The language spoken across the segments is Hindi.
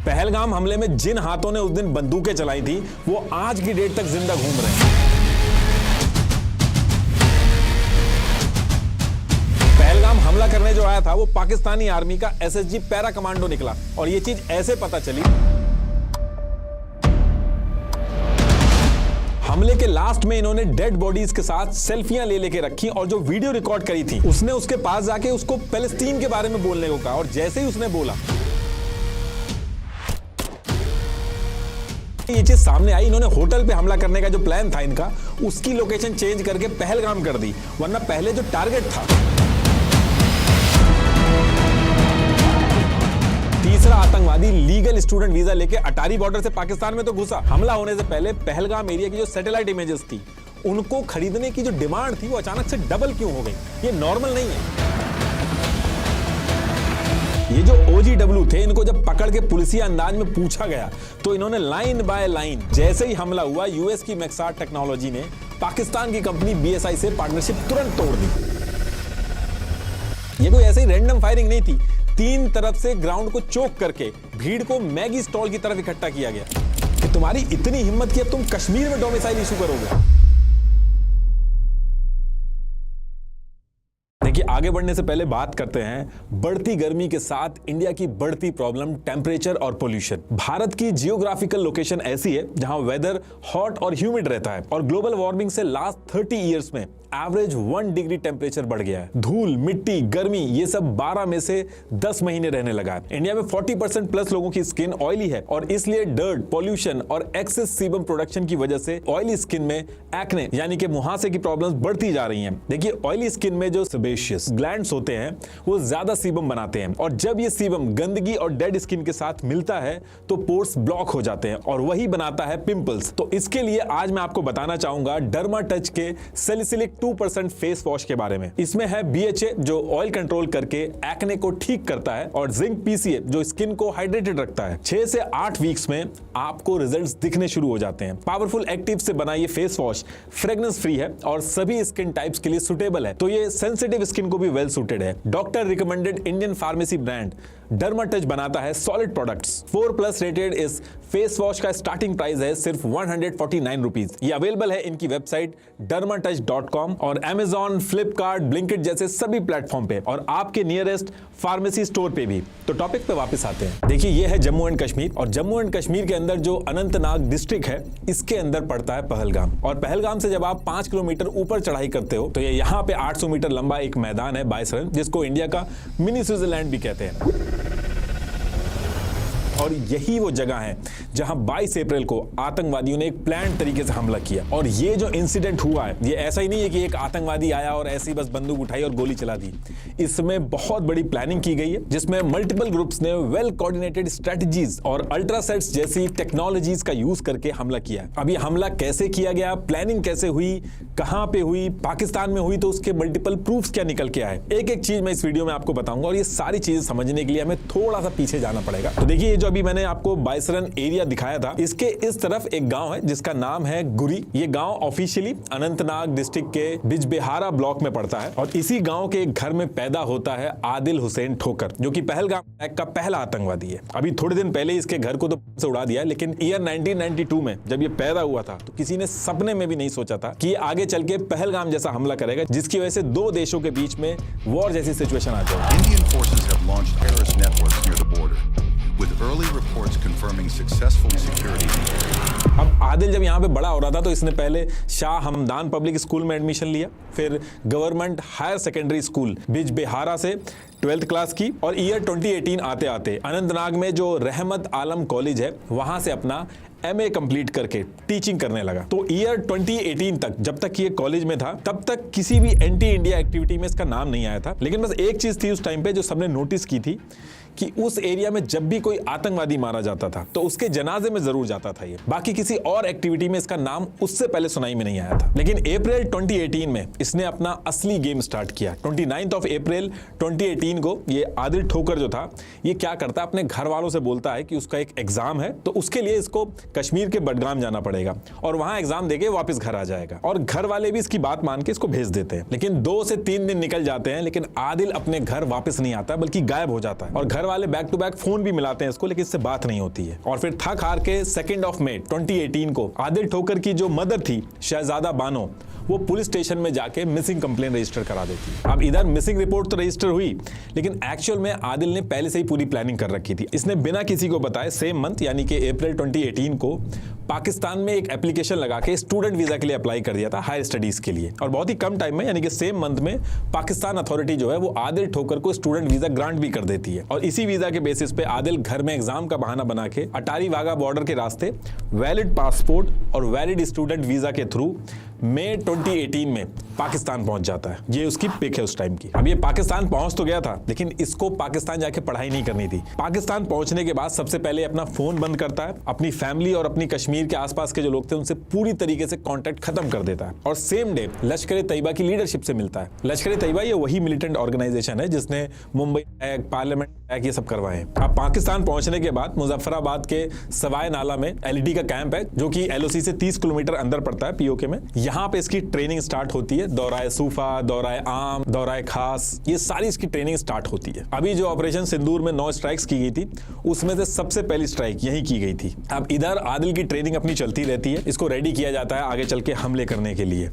पहलगाम हमले में जिन हाथों ने उस दिन बंदूकें चलाई थी वो आज की डेट तक जिंदा घूम रहे हैं। पहलगाम हमला करने जो आया था वो पाकिस्तानी आर्मी का एसएसजी पैरा कमांडो निकला और ये चीज ऐसे पता चली, हमले के लास्ट में इन्होंने डेड बॉडीज के साथ सेल्फियां ले लेके रखी और जो वीडियो रिकॉर्ड करी थी उसने उसके पास जाके उसको पैलेस्टीन के बारे में बोलने को कहा और जैसे ही उसने बोला ये चीज सामने आई, इन्होंने होटल पे हमला करने का जो प्लान था इनका उसकी लोकेशन चेंज करके पहलगाम कर दी, वरना पहले जो टारगेट था। तीसरा आतंकवादी लीगल स्टूडेंट वीजा लेके अटारी बॉर्डर से पाकिस्तान में तो घुसा। हमला होने से पहले पहलगाम एरिया की जो सैटेलाइट इमेजेस थी उनको खरीदने की जो डिमांड थी वो अचानक से डबल क्यों हो गई, ये नॉर्मल नहीं है। ये जो OGW थे इनको जब पकड़ के पुलिसिया अंदाज में पूछा गया तो इन्होंने लाइन बाय लाइन, जैसे ही हमला हुआ यूएस की मैक्सार्ट टेक्नोलॉजी ने पाकिस्तान की कंपनी BSI से पार्टनरशिप तुरंत तोड़ दी। ये कोई ऐसे ही रैंडम फायरिंग नहीं थी, 3 तरफ से ग्राउंड को चोक करके भीड़ को मैगी स्टॉल की तरफ इकट्ठा किया गया कि तुम्हारी इतनी हिम्मत कि अब तुम कश्मीर में डोमिसाइल इशू करोगे। देखिए, आगे बढ़ने से पहले बात करते हैं बढ़ती गर्मी के साथ इंडिया की बढ़ती प्रॉब्लम टेम्परेचर और पोल्यूशन। भारत की जियोग्राफिकल लोकेशन ऐसी है जहां वेदर हॉट और ह्यूमिड रहता है और ग्लोबल वार्मिंग से लास्ट 30 इयर्स में एवरेज 1 डिग्री टेम्परेचर बढ़ गया है। धूल, मिट्टी, गर्मी ये सब 12 में से 10 महीने रहने लगा है। इंडिया में 40% प्लस लोगों की स्किन ऑयली है और इसलिए डर्ट, पॉल्यूशन और एक्सेस सीबम प्रोडक्शन की वजह से ऑयली स्किन में एक्ने यानी कि मुहासे की प्रॉब्लम्स बढ़ती जा रही हैं। देखिए, ऑयली स्किन में जो सेबेशियस ग्लैंड्स होते हैं वो ज्यादा सीबम बनाते हैं और जब ये सीबम गंदगी और डेड स्किन के साथ मिलता है तो पोर्स ब्लॉक हो जाते हैं और वही बनाता है पिंपल्स। तो इसके लिए आज मैं आपको बताना चाहूंगा डर्मा टच के सैलिसिलिक 2% फेस वॉश के बारे में। इसमें है BHA जो ऑयल कंट्रोल करके एक्ने को ठीक करता है और जिंक PCA जो स्किन को हाइड्रेटेड रखता है। 6 से 8 वीक्स में आपको रिजल्ट्स दिखने शुरू हो जाते हैं। पावरफुल एक्टिव से बना ये फेस वॉश फ्रेग्रेंस फ्री है और सभी स्किन टाइप्स के लिए सुटेबल है, तो ये सेंसिटिव स्किन को भी वेल सूटेड है। Doctor recommended Indian pharmacy brand derma touch बनाता है सॉलिड प्रोडक्ट्स। 4+ रेटेड इस फेस वॉश का स्टार्टिंग प्राइस है सिर्फ 149 रुपीज। ये अवेलेबल है इनकी वेबसाइट dermatouch.com और Amazon, Flipkart, Blinkit जैसे सभी प्लेटफॉर्म पे और आपके नियरेस्ट फार्मेसी स्टोर पे भी। तो टॉपिक पे वापस आते हैं। देखिए, ये है जम्मू एंड कश्मीर और जम्मू एंड कश्मीर के अंदर जो अनंतनाग डिस्ट्रिक्ट है इसके अंदर पड़ता है पहलगाम। और पहलगाम से जब आप 5 किलोमीटर ऊपर चढ़ाई करते हो तो ये यहाँ पे 800 मीटर लंबा एक मैदान है बाइसरन, जिसको इंडिया का मिनी स्विट्जरलैंड भी कहते हैं। और यही वो जगह है जहां 22 अप्रैल को आतंकवादियों ने एक प्लान तरीके से हमला किया। और ये जो इंसिडेंट हुआ है ये ऐसा ही नहीं है कि एक आतंकवादी आया और ऐसे ही बस बंदूक उठाई और गोली चला दी। इसमें बहुत बड़ी प्लानिंग की गई है जिसमें मल्टीपल ग्रुप्स ने वेल कोऑर्डिनेटेड स्ट्रेटजीज और अल्ट्रासेट्स जैसी टेक्नोलॉजीज का यूज करके हमला किया। अब ये हमला कैसे किया गया, प्लानिंग कैसे हुई, कहां पे हुई, पाकिस्तान में हुई तो उसके मल्टीपल प्रूफ्स क्या निकल के आए, एक एक चीज मैं इस वीडियो में आपको बताऊंगा। और ये सारी चीजें समझने के लिए हमें थोड़ा सा पीछे जाना पड़ेगा। तो देखिए, जो अभी मैंने आपको बाइसरन एरिया दिखाया था इसके इस तरफ एक गांव है जिसका नाम है गुरी। ये गांव ऑफिशियली अनंतनाग डिस्ट्रिक्ट के बिजबेहारा ब्लॉक में पड़ता है और इसी गांव के एक घर में पैदा होता है आदिल हुसैन ठोकर, जो कि पहलगाम अटैक का पहला आतंकवादी है। अभी थोड़े दिन पहले इसके घर को तो से उड़ा दिया, लेकिन ईयर 1992 में जब ये पैदा हुआ था तो किसी ने सपने में भी नहीं सोचा था कि आगे चल के पहलगाम जैसा हमला करेगा जिसकी वजह से 2 देशों के बीच में वॉर जैसी सिचुएशन आ जाए। Indian forces have launched terrorist networks near the border, with early reports confirming successful security measures. अब आदिल जब यहाँ पे बड़ा हो रहा था तो इसने पहले शाह हमदान पब्लिक स्कूल में एडमिशन लिया, फिर government higher secondary school Bijbehara से 12th क्लास की और ईयर 2018 आते आते अनंतनाग में जो रहमत आलम कॉलेज है वहां से अपना MA कंप्लीट करके टीचिंग करने लगा। तो ईयर 2018 तक जब तक ये कॉलेज में था तब तक किसी भी एंटी इंडिया एक्टिविटी में इसका नाम नहीं आया था। लेकिन बस एक चीज थी उस टाइम पे जो सबने नोटिस की थी कि उस एरिया में जब भी कोई आतंकवादी मारा जाता था तो उसके जनाजे में जरूर जाता था ये, बाकी किसी और एक्टिविटी में इसका नाम उससे पहले सुनाई में नहीं आया था। लेकिन अप्रैल 2018 में इसने अपना असली गेम स्टार्ट किया। 29 अप्रैल 2018 को ये आदिल ठोकर जो था ये क्या करता है, अपने घर वालों से बोलता है कि उसका एक एग्जाम है तो उसके लिए इसको कश्मीर के बडगाम जाना पड़ेगा और वहां एग्जाम देके वापस घर आ जाएगा। और घर वाले भी इसकी बात मान के इसको भेज देते हैं। लेकिन 2 से 3 दिन निकल जाते हैं लेकिन आदिल अपने घर वापस नहीं आता बल्कि गायब हो जाता है और घर वाले बैक टू बैक फोन भी मिलाते हैं इसको, लेकिन इससे बात नहीं होती है। और फिर थक हार के 2 मई 2018 को आदिल ठोकर की जो मदर थी शहजादा बानो, वो पुलिस स्टेशन में जाके मिसिंग कंप्लेंट रजिस्टर करा देती है। अब इधर मिसिंग रिपोर्ट तो रजिस्टर हुई, लेकिन एक्चुअल में आदिल ने पहले से ही पूरी प्लानिंग कर रखी थी। इसने बिना किसी को बताए सेम मंथ यानी कि अप्रैल 2018 को पाकिस्तान में एक एप्लीकेशन लगा के स्टूडेंट वीजा के लिए अप्लाई कर दिया था, हायर स्टडीज के लिए। और बहुत ही कम टाइम में यानी कि सेम मंथ में पाकिस्तान अथॉरिटी जो है वो आदिल ठोकर को स्टूडेंट वीजा ग्रांट भी कर देती है। और इसी वीजा के बेसिस पे आदिल घर में एग्जाम का बहाना बना के अटारी वाघा बॉर्डर के रास्ते वैलिड पासपोर्ट और वैलिड स्टूडेंट वीजा के थ्रू मई 2018 में पाकिस्तान पहुंच जाता है। ये उसकी पिक है उस टाइम की। अब ये पाकिस्तान पहुंच तो गया था, लेकिन इसको पाकिस्तान जाके पढ़ाई नहीं करनी थी। पाकिस्तान पहुंचने के बाद सबसे पहले अपना फोन बंद करता है, अपनी फैमिली और अपनी कश्मीर के आसपास के जो लोग थे उनसे पूरी तरीके से कांटेक्ट खत्म कर देता है। और सेम डे लश्कर तैयबा की लीडरशिप से मिलता है। लश्कर तैयबा ये वही मिलिटेंट ऑर्गेनाइजेशन है जिसने मुंबई अटैक, पार्लियामेंट अटैक ये सब करवाए हैं। अब पाकिस्तान पहुंचने के बाद मुजफ्फराबाद के सवाई नाला में एलईडी का कैंप है, जो कि एलओसी से 30 किलोमीटर अंदर पड़ता है पीओके में। यहाँ पे इसकी ट्रेनिंग स्टार्ट होती है। दौराए सूफा, दौराए आम, दौराए खास, ये सारी इसकी ट्रेनिंग स्टार्ट होती है। अभी जो ऑपरेशन सिंदूर में 9 स्ट्राइक्स की गई थी, उसमें से सबसे पहली स्ट्राइक यही की गई थी। अब इधर आदिल की ट्रेनिंग अपनी चलती रहती है, इसको रेडी किया जाता है आगे चल के हमले करने के लिए।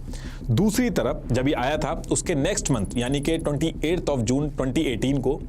दूसरी तरफ जब ये आया था उसके नेक्स्ट मंथ यानी कि 28 जून 2018 को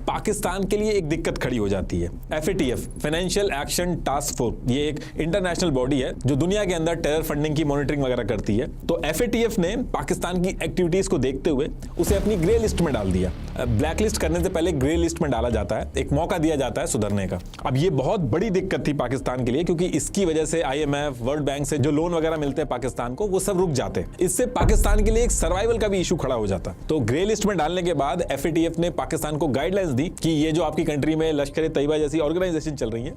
पाकिस्तान के लिए एक दिक्कत खड़ी हो जाती है। FATF financial action task force, ये एक इंटरनेशनल बॉडी है जो दुनिया के अंदर टेरर फंडिंग की मॉनिटरिंग वगैरह करती है। तो FATF ने पाकिस्तान की एक्टिविटीज को देखते हुए उसे अपनी ग्रे लिस्ट में डाल दिया। ब्लैक लिस्ट करने से पहले ग्रे लिस्ट में डाला जाता है, एक मौका दिया जाता है सुधरने का। अब ये बहुत बड़ी दिक्कत थी पाकिस्तान के लिए, क्योंकि इसकी वजह से IMF, वर्ल्ड बैंक से जो लोन वगैरह मिलते हैं पाकिस्तान को, वो सब रुक जाते। इससे पाकिस्तान के लिए एक सर्वाइवल का भी इशू खड़ा हो जाता। तो ग्रे लिस्ट में डालने के बाद FATF ने पाकिस्तान को गाइडलाइंस दी कि ये जो आपकी कंट्री में लश्कर तैयबा जैसी ऑर्गेनाइजेशन चल रही है,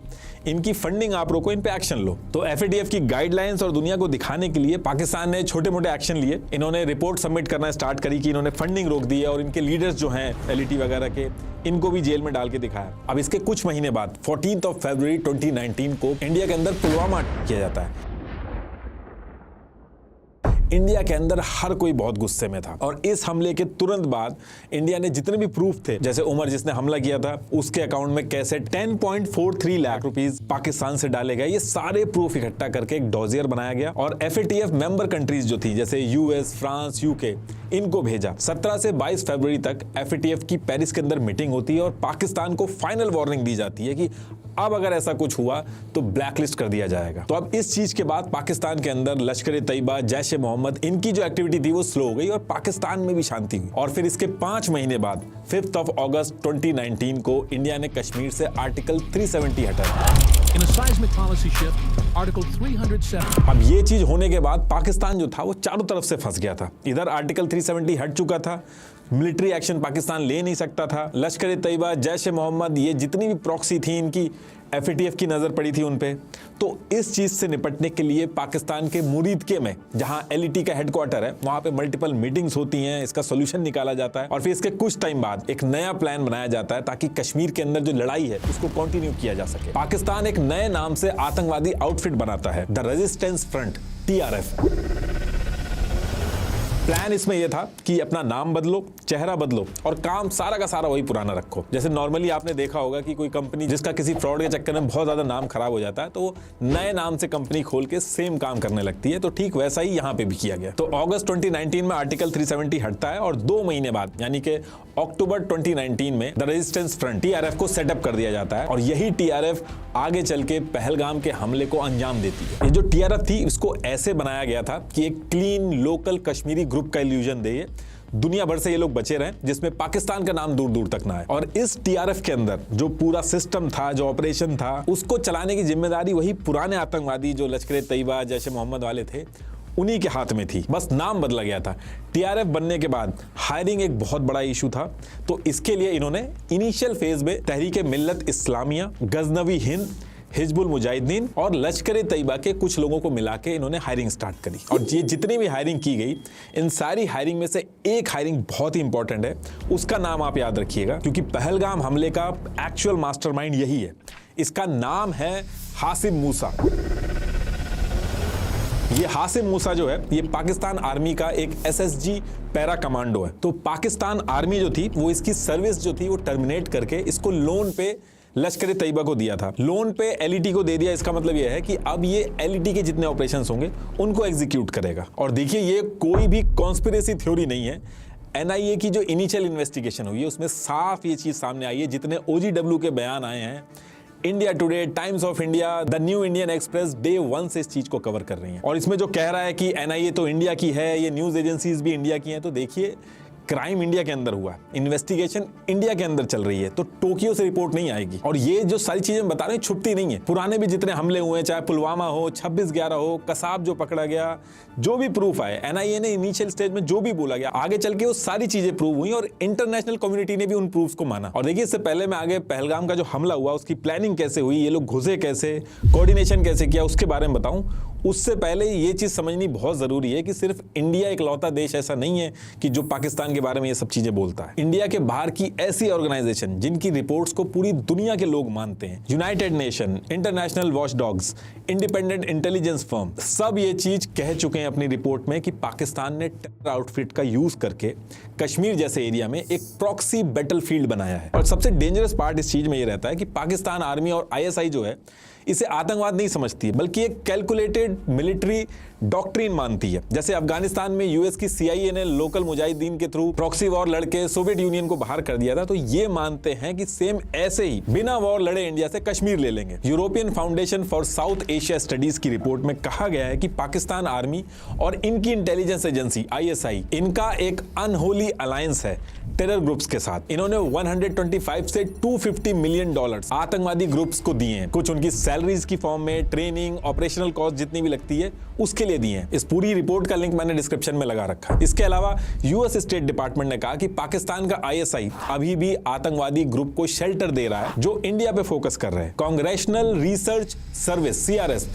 इनकी फंडिंग आप रोको, इन पे एक्शन लो। तो FATF की गाइडलाइंस और दुनिया को दिखाने के लिए पाकिस्तान ने छोटे मोटे एक्शन लिए। इन्होंने रिपोर्ट सबमिट करना स्टार्ट करी कि इन्होंने फंडिंग रोक दी है, और इनके लीडर्स जो हैं LET वगैरह के, इनको भी जेल में डाल के दिखाया। अब इसके कुछ महीने बाद 14 फरवरी 2019 को इंडिया के अंदर पुलवामा किया जाता है। इंडिया के अंदर हर कोई बहुत गुस्से में था, और इस हमले के तुरंत बाद इंडिया ने जितने भी प्रूफ थे, जैसे उमर जिसने हमला किया था उसके अकाउंट में कैसे 10.43 लाख रुपीस पाकिस्तान से डाले गए, ये सारे प्रूफ इकट्ठा करके एक डॉजियर बनाया गया। और FATF मेंबर कंट्रीज जो थी जैसे US, फ्रांस, UK, इनको भेजा। 17 से 22 फरवरी तक FATF की पेरिस के अंदर मीटिंग होती है, और पाकिस्तान को फाइनल वार्निंग दी जाती है कि अब अगर ऐसा कुछ हुआ तो ब्लैकलिस्ट कर दिया जाएगा। तो अब इस चीज के बाद पाकिस्तान के अंदर लश्कर तैयबा, जैश ए मोहम्मद, इनकी जो एक्टिविटी थी वो स्लो हो गई, और पाकिस्तान में भी शांति हुई। और फिर इसके 5 महीने बाद 5 अगस्त 2019 को इंडिया ने कश्मीर से आर्टिकल 370 हटाया। In a seismic policy shift, Article 307. अब ये चीज होने के बाद पाकिस्तान जो था वो चारों तरफ से फंस गया था। इधर आर्टिकल 370 हट चुका था, मिलिट्री एक्शन पाकिस्तान ले नहीं सकता था। लश्कर तैयबा, जैश ए मोहम्मद, ये जितनी भी प्रॉक्सी थी इनकी FATF की नजर पड़ी थी उन पे। तो इस चीज से निपटने के लिए पाकिस्तान के मुरीदके में, जहां LET का हेडक्वार्टर है, वहां पे मल्टीपल मीटिंग्स होती हैं, इसका सॉल्यूशन निकाला जाता है। और फिर इसके कुछ टाइम बाद एक नया प्लान बनाया जाता है ताकि कश्मीर के अंदर जो लड़ाई है उसको कंटिन्यू किया जा सके। पाकिस्तान एक नए नाम से आतंकवादी आउटफिट बनाता है, the resistance front, TRF। Plan इसमें यह था कि अपना नाम बदलो, चेहरा बदलो, और काम सारा का सारा वही पुराना रखो। जैसे नॉर्मली आपने देखा होगा कि कोई कंपनी जिसका किसी फ्रॉड के चक्कर में बहुत ज्यादा नाम खराब हो जाता है, तो वो नए नाम से कंपनी खोल के सेम काम करने लगती है। तो ठीक वैसा ही यहाँ पे भी किया गया। तो अगस्त 2019 में आर्टिकल 370 हटता है, और 2 महीने बाद यानी कि अक्टूबर 2019 में द रेजिस्टेंस फ्रंट, TRF को सेटअप कर दिया जाता है। और यही TRF आगे चल के पहलगाम के हमले को अंजाम देती है। ये जो TRF थी इसको ऐसे बनाया गया था कि एक क्लीन लोकल कश्मीरी ग्रुप का इल्यूजन दे, दुनिया भर से ये लोग बचे रहे, जिसमें पाकिस्तान का नाम दूर दूर तक ना आए। और इस TRF के अंदर जो पूरा सिस्टम था, जो ऑपरेशन था, उसको चलाने की जिम्मेदारी वही पुराने आतंकवादी जो लश्कर तैयबा, जैश ए मोहम्मद वाले थे, उन्हीं के हाथ में थी। बस नाम बदला गया था। TRF बनने के बाद हायरिंग एक बहुत बड़ा इशू था। तो इसके लिए इन्होंने इनिशियल फेज में तहरीक मिल्लत इस्लामिया, गजनवी हिंद, हिजबुल मुजाहिदीन और लश्कर तैयबा के कुछ लोगों को मिला के इन्होंने हायरिंग स्टार्ट करी। और ये जितनी भी हायरिंग की गई, इन सारी हायरिंग में से एक हायरिंग बहुत ही इंपॉर्टेंट है, उसका नाम आप याद रखिएगा, क्योंकि पहलगाम हमले का एक्चुअल मास्टरमाइंड यही है। इसका नाम है हासिम मूसा। ये हासिम मूसा जो है ये पाकिस्तान आर्मी का एक एसएसजी पैरा कमांडो है। तो पाकिस्तान आर्मी जो थी वो इसकी सर्विस जो थी वो टर्मिनेट करके इसको लोन पे लश्कर तैयबा को दिया था। लोन पे एलईटी को दे दिया। इसका मतलब यह है कि अब ये एलईटी के जितने ऑपरेशंस होंगे उनको एग्जीक्यूट करेगा। और देखिए ये कोई भी कॉन्स्पिरेसी थ्योरी नहीं है। एनआईए की जो इनिशियल इन्वेस्टिगेशन हुई है उसमें साफ ये चीज सामने आई है। जितने ओजीडब्ल्यू के बयान आए हैं, India today, times of India, the new Indian express day 1 से इस चीज को कवर कर रही हैं। और इसमें जो कह रहा है कि एनआईए तो इंडिया की है, ये न्यूज एजेंसीज भी इंडिया की हैं, तो देखिए क्राइम इंडिया के अंदर हुआ है, इन्वेस्टिगेशन इंडिया के अंदर चल रही है, तो टोक्यो से रिपोर्ट नहीं आएगी। और ये जो सारी चीजें बता रहे हैं छुपती नहीं है। पुराने भी जितने हमले हुए, चाहे पुलवामा हो, 26/11 हो, कसाब जो पकड़ा गया, जो भी प्रूफ आए, एनआईए ने इनिशियल स्टेज में जो भी बोला गया, आगे चल के वो सारी चीजें प्रूव हुई और इंटरनेशनल कम्युनिटी ने भी उन प्रूफ्स को माना। और देखिए इससे पहले मैं आगे पहलगाम का जो हमला हुआ उसकी प्लानिंग कैसे हुई, ये लोग घुसे कैसे, कोऑर्डिनेशन कैसे किया, उसके बारे में बताऊं। उससे पहले ये चीज समझनी बहुत जरूरी है कि सिर्फ इंडिया इकलौता देश ऐसा नहीं है कि जो पाकिस्तान के बारे में ये सब चीजें बोलता है। इंडिया के बाहर की ऐसी ऑर्गेनाइजेशन जिनकी रिपोर्ट्स को पूरी दुनिया के लोग मानते हैं, United Nation, international watchdogs, independent intelligence firm, सब ये चीज कह चुके हैं अपनी रिपोर्ट में कि पाकिस्तान ने टेरर आउटफिट का यूज करके कश्मीर जैसे एरिया में एक प्रॉक्सी बैटलफील्ड बनाया है। और सबसे डेंजरस पार्ट इस चीज में ये रहता है कि पाकिस्तान आर्मी और आईएसआई जो है इसे आतंकवाद नहीं समझती है, बल्कि एक कैलकुलेटेड मिलिट्री डॉक्ट्रिन मानती है। जैसे अफगानिस्तान में यूएस की सीआईए ने लोकल मुजाहिदीन के थ्रू प्रॉक्सी वॉर लड़के सोवियत यूनियन को बाहर कर दिया था, तो ये मानते हैं कि सेम ऐसे ही बिना वॉर लड़े इंडिया से कश्मीर ले लेंगे। European foundation for south Asia studies की रिपोर्ट में कहा गया है कि पाकिस्तान आर्मी और इनकी इंटेलिजेंस एजेंसी आईएसआई, इनका एक अनहोली अलायंस है टेरर ग्रुप्स के साथ। इन्होंने 125 से 250 मिलियन डॉलर्स आतंकवादी ग्रुप्स को दिए हैं। कुछ उनकी सैलरीज की फॉर्म में, ट्रेनिंग, ऑपरेशनल कॉस्ट जितनी भी लगती है उसके लिए दिए हैं। इस पूरी रिपोर्ट का लिंक मैंने डिस्क्रिप्शन में लगा रखा है। इसके अलावा यूएस स्टेट डिपार्टमेंट ने कहा कि पाकिस्तान का आईएसआई अभी भी आतंकवादी ग्रुप को शेल्टर दे रहा है जो इंडिया पे फोकस कर रहे हैं। कांग्रेशनल रिसर्च सर्विस सीआरएस,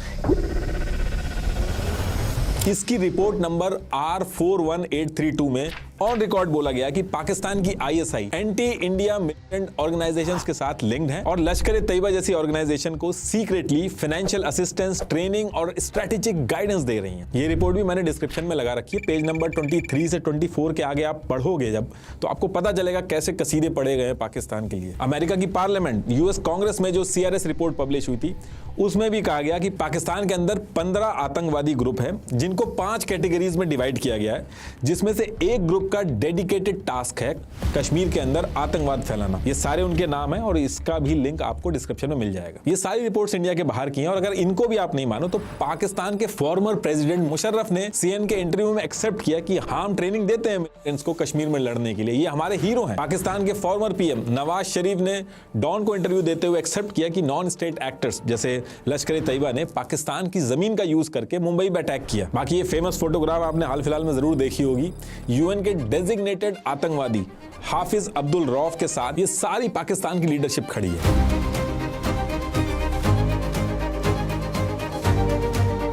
इसकी रिपोर्ट नंबर R41832 में ऑन रिकॉर्ड बोला गया कि पाकिस्तान की ISI anti India militant organisations के साथ लिंक्ड है और लश्कर तैयबा जैसी ऑर्गेनाइजेशन को सीक्रेटली फाइनेंशियल असिस्टेंस, ट्रेनिंग और स्ट्रेटेजिक गाइडेंस दे रही हैं। ये रिपोर्ट भी मैंने डिस्क्रिप्शन में लगा रखी है। पेज नंबर 23 से 24 के आगे आप पढ़ोगे जब, तो आपको पता चलेगा कैसे कसीदे पड़े गए पाकिस्तान के लिए। अमेरिका की पार्लियामेंट, यूएस कांग्रेस में जो सीआरएस रिपोर्ट पब्लिश हुई थी उसमें भी कहा गया कि पाकिस्तान के अंदर 15 आतंकवादी ग्रुप हैं जिनको 5 कैटेगरीज में डिवाइड किया गया है, जिसमें से एक ग्रुप का डेडिकेटेड टास्क है कश्मीर के अंदर आतंकवाद फैलाना। ये सारे उनके नाम हैं और इसका भी लिंक आपको डिस्क्रिप्शन में मिल जाएगा। ये सारी रिपोर्ट्स इंडिया के बाहर की हैं और अगर इनको भी आप नहीं मानो तो पाकिस्तान के फॉर्मर प्रेसिडेंट मुशर्रफ ने सीएन के इंटरव्यू में एक्सेप्ट किया कि हम ट्रेनिंग देते हैं मिलिटेंट्स को कश्मीर में लड़ने के लिए, ये हमारे हीरो हैं। पाकिस्तान के फॉर्मर पीएम नवाज शरीफ ने डॉन को इंटरव्यू देते हुए एक्सेप्ट किया कि नॉन स्टेट एक्टर्स जैसे लश्कर तैयबा ने पाकिस्तान की जमीन का यूज करके मुंबई पे अटैक किया। बाकी ये फेमस फोटोग्राफ आपने हाल फिलहाल में जरूर देखी होगी, यूएन के डेजिग्नेटेड आतंकवादी हाफिज अब्दुल रऊफ के साथ ये सारी पाकिस्तान की लीडरशिप खड़ी है।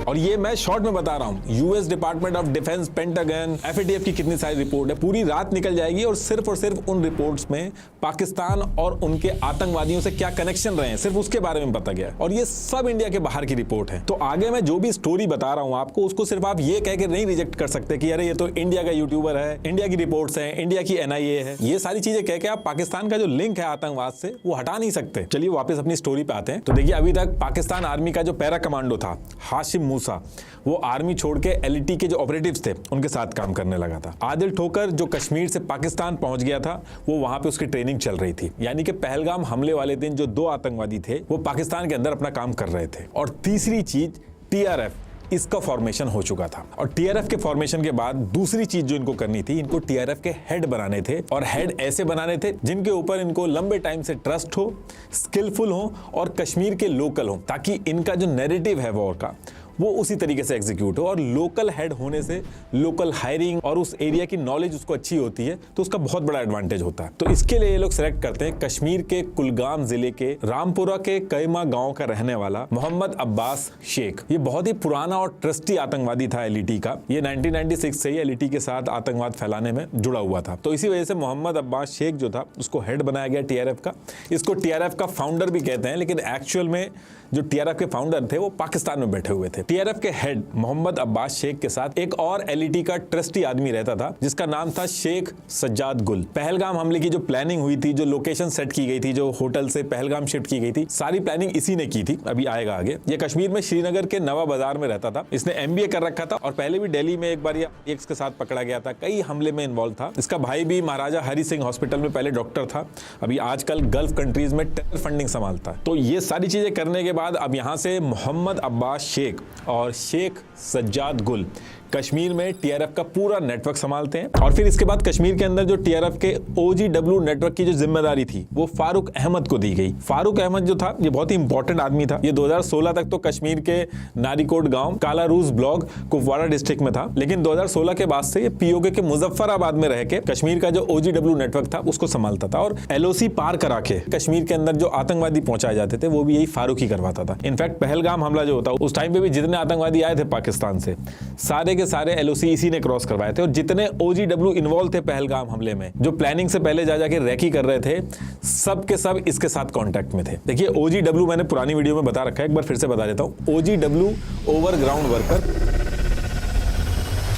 और ये मैं शॉर्ट में बता रहा हूं, US department of defence, pentagon, FATF की कितनी सारी रिपोर्ट है, पूरी रात निकल जाएगी और सिर्फ उन रिपोर्ट्स में पाकिस्तान और उनके आतंकवादियों से क्या कनेक्शन रहे हैं सिर्फ उसके बारे में पता गया। और ये सब इंडिया के बाहर की रिपोर्ट है। तो आगे मैं जो भी स्टोरी बता रहा हूं आपको, उसको सिर्फ आप ये कह के नहीं रिजेक्ट कर सकते कि अरे ये तो इंडिया का यूट्यूबर है, इंडिया की रिपोर्ट्स है, इंडिया की एनआईए है। ये सारी चीजें कह के आप पाकिस्तान का जो लिंक है आतंकवाद से वो हटा नहीं सकते। चलिए वापस अपनी स्टोरी पे आते हैं। तो देखिए अभी तक पाकिस्तान आर्मी का जो पैरा कमांडो था हाशिम मूसा, वो आर्मी छोड़ के एलईटी के जो ऑपरेटिव्स थे उनके साथ काम करने लगा था। आदिल ठोकर जो कश्मीर से पाकिस्तान पहुंच गया था, वो वहां पे उसकी ट्रेनिंग चल रही थी। यानी कि पहलगाम हमले वाले दिन जो 2 आतंकवादी थे वो पाकिस्तान के अंदर अपना काम कर रहे थे। और तीसरी चीज टीआरएफ, इसका फॉर्मेशन हो चुका था। और टीआरएफ के फॉर्मेशन के बाद दूसरी चीज जो इनको करनी थी, इनको टीआरएफ के हेड बनाने थे। और हेड ऐसे बनाने थे जिनके ऊपर इनको लंबे टाइम से ट्रस्ट हो, स्किलफुल हो और कश्मीर के लोकल हो, ताकि इनका जो नैरेटिव है वॉर का वो उसी तरीके से एग्जीक्यूट हो। और लोकल हेड होने से लोकल हायरिंग और उस एरिया की नॉलेज उसको अच्छी होती है, तो उसका बहुत बड़ा एडवांटेज होता है। तो इसके लिए ये लोग सेलेक्ट करते हैं कश्मीर के कुलगाम जिले के रामपुरा के कैमा गांव का रहने वाला मोहम्मद अब्बास शेख। ये बहुत ही पुराना और ट्रस्टी आतंकवादी था एलईटी का। ये 1996 से ही एलईटी के साथ आतंकवाद फैलाने में जुड़ा हुआ था। तो इसी वजह से मोहम्मद अब्बास शेख जो था उसको हेड बनाया गया टीआरएफ का। इसको टीआरएफ का फाउंडर भी कहते हैं, लेकिन एक्चुअल में जो टीआरएफ के फाउंडर थे वो पाकिस्तान में बैठे हुए थे। टीआरएफ के हेड मोहम्मद अब्बास शेख के साथ एक और एलईटी का ट्रस्टी आदमी रहता था जिसका नाम था शेख सज्जाद गुल। पहलगाम हमले की जो प्लानिंग हुई थी, जो लोकेशन सेट की गई थी, जो होटल से पहलगाम शिफ्ट की गई थी, सारी प्लानिंग इसी ने की थी। अभी आएगा आगे। ये कश्मीर में श्रीनगर के नवा बाजार में रहता था। इसने एमबीए कर रखा था और पहले भी दिल्ली में एक बार एक्स के साथ पकड़ा गया था। कई हमले में इन्वॉल्व था। इसका भाई भी महाराजा हरि सिंह हॉस्पिटल में पहले डॉक्टर था, अभी आजकल गल्फ कंट्रीज में टेरर फंडिंग संभालता है। तो ये सारी चीजें करने के बाद अब यहां से मोहम्मद अब्बास शेख और शेख सज्जाद गुल कश्मीर में टीआरएफ का पूरा नेटवर्क संभालते हैं। और फिर इसके बाद कश्मीर के अंदर जो टीआरएफ के ओजीडब्ल्यू नेटवर्क की जो जिम्मेदारी थी वो फारूक अहमद को दी गई। फारूक अहमद जो था ये बहुत ही इंपॉर्टेंट आदमी था। ये 2016 तक तो कश्मीर के नारीकोट गांव कालारूस ब्लॉक कुपवाड़ा डिस्ट्रिक्ट में था, लेकिन 2016 के बाद से ये पीओके के मुजफ्फराबाद में रह के कश्मीर का जो ओजीडब्ल्यू नेटवर्क था उसको संभालता था। और एलओसी पार करा के कश्मीर के अंदर जो आतंकवादी पहुंचाए जाते थे वो भी यही फारूक ही करवाता था। इनफैक्ट पहलगाम हमला जो होता उस टाइम पे भी जितने आतंकवादी आए थे पाकिस्तान से, सारे के सारे एलओसी इसी ने क्रॉस करवाए थे। और जितने ओजीडब्ल्यू इन्वॉल्व थे पहलगाम हमले में, जो प्लानिंग से पहले जा जाके रैकी कर रहे थे, सब के सब इसके साथ कांटेक्ट में थे। देखिए ओजीडब्ल्यू मैंने पुरानी वीडियो में बता रखा है, एक बार फिर से बता देता हूं। OGW over ground worker.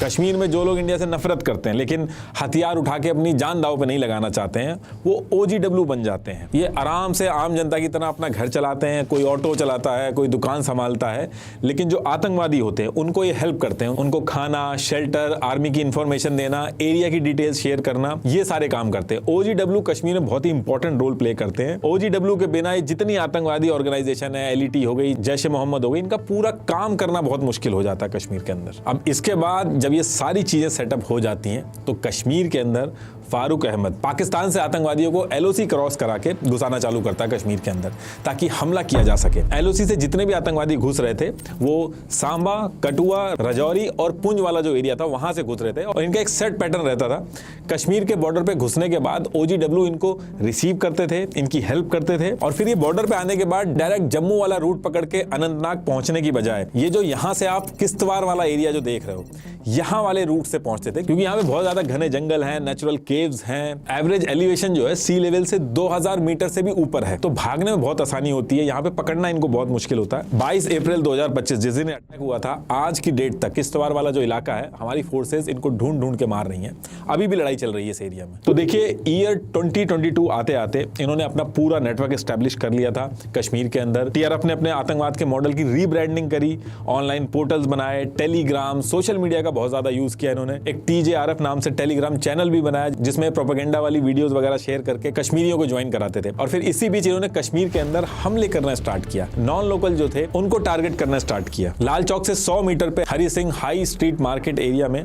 Kashmir में जो लोग इंडिया से नफरत करते हैं लेकिन हथियार उठा के अपनी जान दांव पे नहीं लगाना चाहते हैं, वो ओजीडब्ल्यू बन जाते हैं। ये आराम से आम जनता की तरह अपना घर चलाते हैं, कोई ऑटो चलाता है, कोई दुकान संभालता है, लेकिन जो आतंकवादी होते हैं उनको ये हेल्प करते हैं। उनको खाना, शेल्टर, आर्मी की इंफॉर्मेशन देना, एरिया की डिटेल्स शेयर करना, ये सारे काम करते हैं। ओजीडब्ल्यू कश्मीर में बहुत ही इंपॉर्टेंट रोल प्ले करते हैं। ओजीडब्ल्यू के बिना जितनी आतंकवादी ऑर्गेनाइजेशन है, एलईटी हो गई, जैश ए मोहम्मद हो गई, इनका पूरा काम करना बहुत मुश्किल हो जाता है कश्मीर के अंदर। अब इसके बाद जब ये सारी चीजें सेटअप हो जाती हैं तो कश्मीर के अंदर फारूक अहमद पाकिस्तान से आतंकवादियों को एलओसी क्रॉस करा के घुसाना चालू करता है कश्मीर के अंदर, ताकि हमला किया जा सके। एलओसी से जितने भी आतंकवादी घुस रहे थे वो सांबा, कठुआ, राजौरी और पुंछ वाला जो एरिया था वहां से घुस रहे थे। और इनका एक सेट पैटर्न रहता था। कश्मीर के बॉर्डर पे घुसने के बाद ओजीडब्ल्यू इनको रिसीव करते थे, इनकी हेल्प करते थे, और फिर ये बॉर्डर पे आने के बाद डायरेक्ट जम्मू वाला रूट पकड़ के अनंतनाग पहुंचने की बजाय ये जो यहां से आप किश्तवाड़ वाला एरिया जो देख रहे हो, यहां वाले रूट से पहुंचते थे, क्योंकि यहां पे बहुत ज्यादा घने जंगल हैं, नेचुरल केव्स हैं। एवरेज एलिवेशन जो है सी लेवल से 2000 मीटर से भी ऊपर है, तो भागने में बहुत आसानी होती है। यहाँ पे पकड़ना इनको बहुत मुश्किल होता है। 22 अप्रैल 2025 जिस दिन अटैक हुआ था, आज की डेट तक किश्तवाड़ वाला जो इलाका है, हमारी फोर्सेस इनको ढूंढ ढूंढ के मार रही हैं। अभी भी लड़ाई चल रही है इस एरिया में। तो देखिए ईयर 2022 आते आते इन्होंने अपना पूरा नेटवर्क एस्टेब्लिश कर लिया था कश्मीर के अंदर। टीआरएफ ने अपने आतंकवाद के मॉडल की रीब्रांडिंग करी, ऑनलाइन पोर्टल्स बनाए, टेलीग्राम, सोशल मीडिया का बहुत ज्यादा यूज किया इन्होंने। एक TJRF नाम से टेलीग्राम चैनल भी बनाया जिसमें प्रोपेगेंडा वाली वीडियोस वगैरह शेयर करके कश्मीरियों को ज्वाइन कराते थे। और फिर इसी बीच इन्होंने कश्मीर के अंदर हमले करना स्टार्ट किया। नॉन लोकल जो थे उनको टारगेट करना स्टार्ट किया। लाल चौक से 100 मीटर पे Hari Singh high street market area में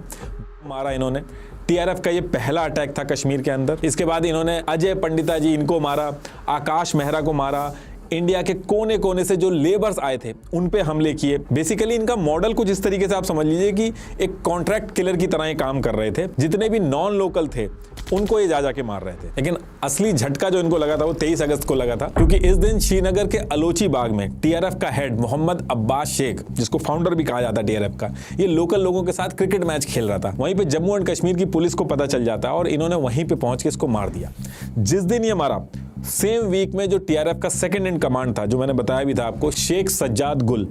मारा इन्होंने। टीआरएफ का ये पहला अटैक था कश्मीर के अंदर। इसके बाद इन्होंने अजय पंडिता जी इनको मारा, आकाश मेहरा को मारा, इंडिया के कोने कोने से जो लेबर्स आए थे उन पे हमले किए। बेसिकली इनका मॉडल कुछ इस तरीके से आप समझ लीजिए कि एक कॉन्ट्रैक्ट किलर की तरह ये काम कर रहे थे। जितने भी नॉन लोकल थे उनको ये जा जाके मार रहे थे। लेकिन असली झटका जो इनको लगा था वो 23 अगस्त को लगा था, क्योंकि इस दिन श्रीनगर के अलोची बाग में टीआरएफ का हेड मोहम्मद अब्बास शेख, जिसको फाउंडर भी कहा जाता है टीआरएफ का, ये लोकल लोगों के साथ क्रिकेट मैच खेल रहा था। वहीं पे जम्मू एंड कश्मीर की पुलिस को पता चल जाता है और इन्होंने वहीं पे पहुंच के इसको मार दिया। जिस दिन ये मारा, सेम वीक में जो टीआरएफ का सेकंड इन कमांड था, जो मैंने बताया भी था आपको, शेख सज्जाद गुल,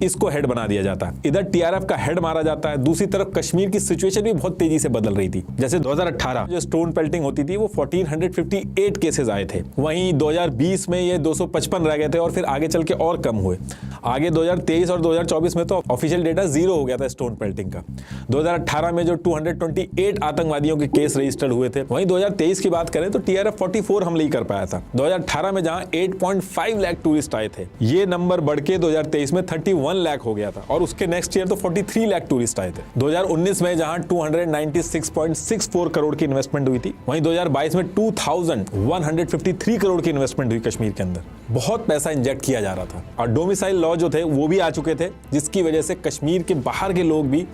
इसको हेड बना दिया जाता है। इधर टीआरएफ का हेड मारा जाता है, दूसरी तरफ कश्मीर की सिचुएशन भी बहुत तेजी से बदल रही थी। जैसे 2018 जो स्टोन पेल्टिंग होती थी वो 1458 केसेस आए थे, वहीं 2020 में ये 255 रह गए थे और फिर आगे चल के और कम हुए। आगे 2023 और 2024 में तो ऑफिशियल डेटा 0 हो गया था स्टोन पेल्टिंग का। 2018 में जो 228 आतंकवादियों के केस रजिस्टर्ड हुए थे, वहीं 2023 की बात करें तो टीआरएफ 44 हमले ही कर पाया था। 2018 में जहां 8.5 लाख टूरिस्ट आए थे, ये नंबर बढ़ के 2023 में 31 लाख हो गया था, और उसके नेक्स्ट ईयर तो 43 लाख टूरिस्ट आए थे। 2019 में जहां 296.64 करोड़ की इन्वेस्टमेंट हुई थी, वहीं 2022 में 2153 करोड़ की इन्वेस्टमेंट हुई कश्मीर के अंदर। बहुत पैसा इंजेक्ट किया जा रहा था, और डोमिसाइल लॉ जो थे वो भी आ चुके थे, जिसकी वजह से कश्मीर के बाहर के लोग भी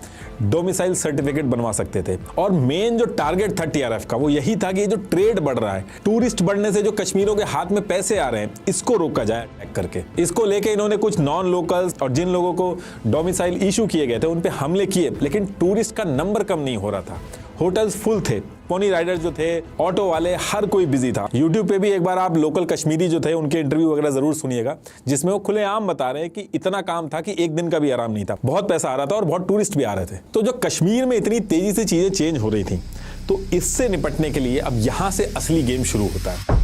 डोमिसाइल सर्टिफिकेट बनवा सकते थे। और मेन जो टारगेट था टीआरएफ का वो यही था कि ये जो ट्रेड बढ़ रहा है, टूरिस्ट बढ़ने से जो कश्मीरियों के हाथ में पैसे आ रहे हैं, इसको रोका जाए अटैक करके। इसको लेके इन्होंने कुछ नॉन लोकल्स और जिन लोगों को डोमिसाइल इशू किए गए थे उन पे हमले किए, लेकिन टूरिस्ट का नंबर कम नहीं हो रहा था। होटल्स फुल थे, पोनी राइडर्स जो थे, ऑटो वाले, हर कोई बिजी था। यूट्यूब पे भी एक बार आप लोकल कश्मीरी जो थे उनके इंटरव्यू वगैरह जरूर सुनिएगा, जिसमें वो खुलेआम बता रहे हैं कि इतना काम था कि एक दिन का भी आराम नहीं था, बहुत पैसा आ रहा था और बहुत टूरिस्ट भी आ रहे थे। तो जो कश्मीर में इतनी तेजी से चीजें चेंज हो रही थी, तो इससे निपटने के लिए अब यहां से असली गेम शुरू होता है।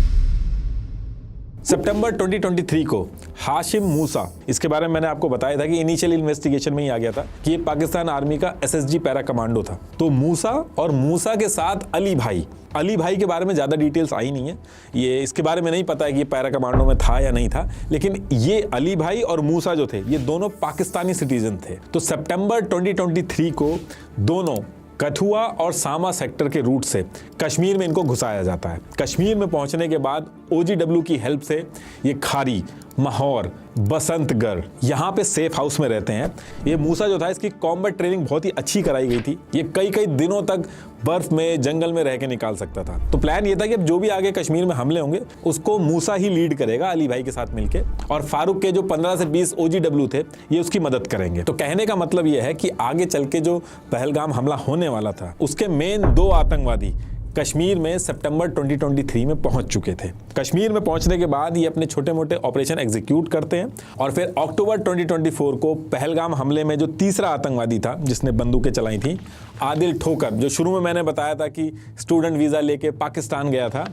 सितंबर 2023 को हाशिम मूसा, इसके बारे में मैंने आपको बताया था कि इनिशियल इन्वेस्टिगेशन में ही आ गया था कि ये पाकिस्तान आर्मी का SSG पैरा कमांडो था। तो मूसा और मूसा के साथ अली भाई के बारे में ज़्यादा डिटेल्स आई नहीं है, ये इसके बारे में नहीं पता है कि ये पैरा कमांडो में था या नहीं था, लेकिन ये अली भाई और मूसा जो थे ये दोनों पाकिस्तानी सिटीजन थे। तो सितंबर 2023 को दोनों कठुआ और सामा सेक्टर के रूट से कश्मीर में इनको घुसाया जाता है। कश्मीर में पहुंचने के बाद OGW की हेल्प से ये खारी, माहौर, बसंतगढ़ यहाँ पे सेफ हाउस में रहते हैं। ये मूसा जो था इसकी कॉम्बैट ट्रेनिंग बहुत ही अच्छी कराई गई थी, ये कई दिनों तक बर्फ में जंगल में रह के निकाल सकता था। तो प्लान ये था कि अब जो भी आगे कश्मीर में हमले होंगे उसको मूसा ही लीड करेगा अली भाई के साथ मिलके, और फारूक के जो 15 से 20 OGW थे ये उसकी मदद करेंगे। तो कहने का मतलब ये है कि आगे चल के जो पहलगाम हमला होने वाला था उसके मेन 2 आतंकवादी कश्मीर में सितंबर 2023 में पहुंच चुके थे। कश्मीर में पहुंचने के बाद ये अपने छोटे मोटे ऑपरेशन एग्जीक्यूट करते हैं और फिर अक्टूबर 2024 को पहलगाम हमले में जो तीसरा आतंकवादी था जिसने बंदूकें चलाई थी, आदिल ठोकर, जो शुरू में मैंने बताया था कि स्टूडेंट वीज़ा लेके पाकिस्तान गया था,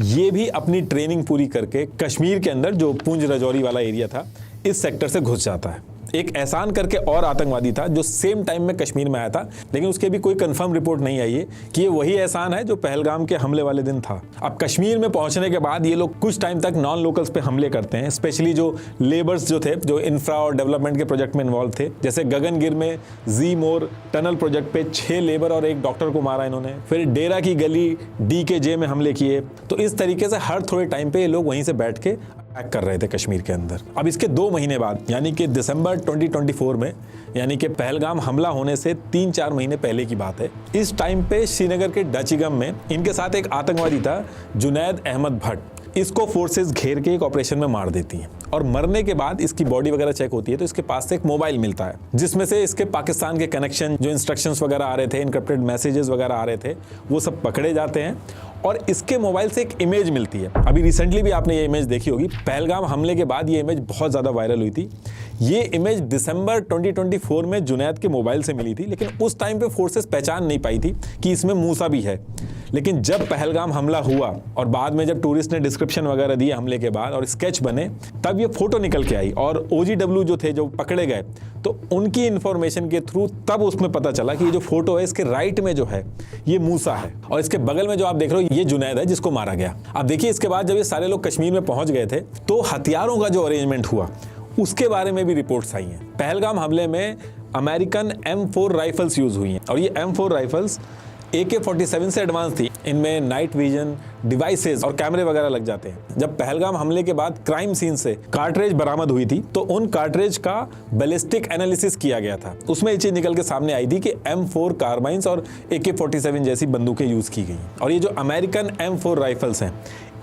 ये भी अपनी ट्रेनिंग पूरी करके कश्मीर के अंदर जो पुंछ रजौरी वाला एरिया था इस सेक्टर से घुस जाता है। एक एहसान करके और आतंकवादी था जो सेम टाइम में कश्मीर में आया था, लेकिन उसके भी कोई कंफर्म रिपोर्ट नहीं आई है कि ये वही एहसान है जो पहलगाम के हमले वाले दिन था। अब कश्मीर में पहुंचने के बाद ये लोग कुछ टाइम तक नॉन लोकल्स पे हमले करते हैं, स्पेशली जो लेबर्स जो थे जो इंफ्रा और डेवलपमेंट के प्रोजेक्ट में इन्वॉल्व थे। जैसे गगनगिर में जी मोर टनल प्रोजेक्ट पे 6 लेबर और 1 डॉक्टर को मारा इन्होंने, फिर डेरा की गली DKJ में हमले किए। तो इस तरीके से हर थोड़े टाइम पे ये लोग वहीं से बैठ के अटैक कर रहे थे कश्मीर के अंदर। अब इसके 2 महीने बाद यानी कि दिसंबर 2024 में, यानी कि पहलगाम हमला होने से 3-4 महीने पहले की बात है, इस टाइम पे श्रीनगर के डचीगम में इनके साथ एक आतंकवादी था जुनैद अहमद भट्ट। इसको फोर्सेस घेर के एक ऑपरेशन में मार देती हैं और मरने के बाद इसकी बॉडी वगैरह चेक होती है तो इसके पास से एक मोबाइल मिलता है जिसमें से इसके पाकिस्तान के कनेक्शन, जो इंस्ट्रक्शंस वगैरह आ रहे थे, इनक्रिप्टेड मैसेजेस वगैरह आ रहे थे, वो सब पकड़े जाते हैं और इसके मोबाइल से एक इमेज मिलती है। अभी रिसेंटली भी आपने ये इमेज देखी होगी, पहलगाम हमले के बाद ये इमेज बहुत ज़्यादा वायरल हुई थी। ये इमेज दिसंबर 2024 में जुनैद के मोबाइल से मिली थी, लेकिन उस टाइम पे फोर्सेस पहचान नहीं पाई थी कि इसमें मूसा भी है। लेकिन जब पहलगाम हमला हुआ और बाद में जब टूरिस्ट ने डिस्क्रिप्शन वगैरह दिए हमले के बाद और स्केच बने, तब ये फोटो निकल के आई और OGW जो थे जो पकड़े गए तो उनकी इंफॉर्मेशन के थ्रू तब उसमें पता चला कि ये जो फोटो है इसके राइट में जो है ये मूसा है और इसके बगल में जो आप देख रहे हो ये जुनैद है जिसको मारा गया। अब देखिए इसके बाद जब ये सारे लोग कश्मीर में पहुंच गए थे तो हथियारों का जो अरेंजमेंट हुआ उसके बारे में भी रिपोर्ट्स आई हैं। पहलगाम हमले में अमेरिकन M4 राइफल्स यूज हुई हैं और ये M4 राइफल्स AK-47 से एडवांस थी। इनमें नाइट विजन डिवाइसेस और कैमरे वगैरह लग जाते हैं। जब पहलगाम हमले के बाद क्राइम सीन से कार्ट्रेज बरामद हुई थी तो उन कार्ट्रेज का बैलिस्टिक एनालिसिस किया गया था। उसमें ये चीज निकल के सामने आई थी कि M4 कार्बाइन्स और AK-47 जैसी बंदूकें यूज की गई। और ये जो अमेरिकन M4 राइफल्स हैं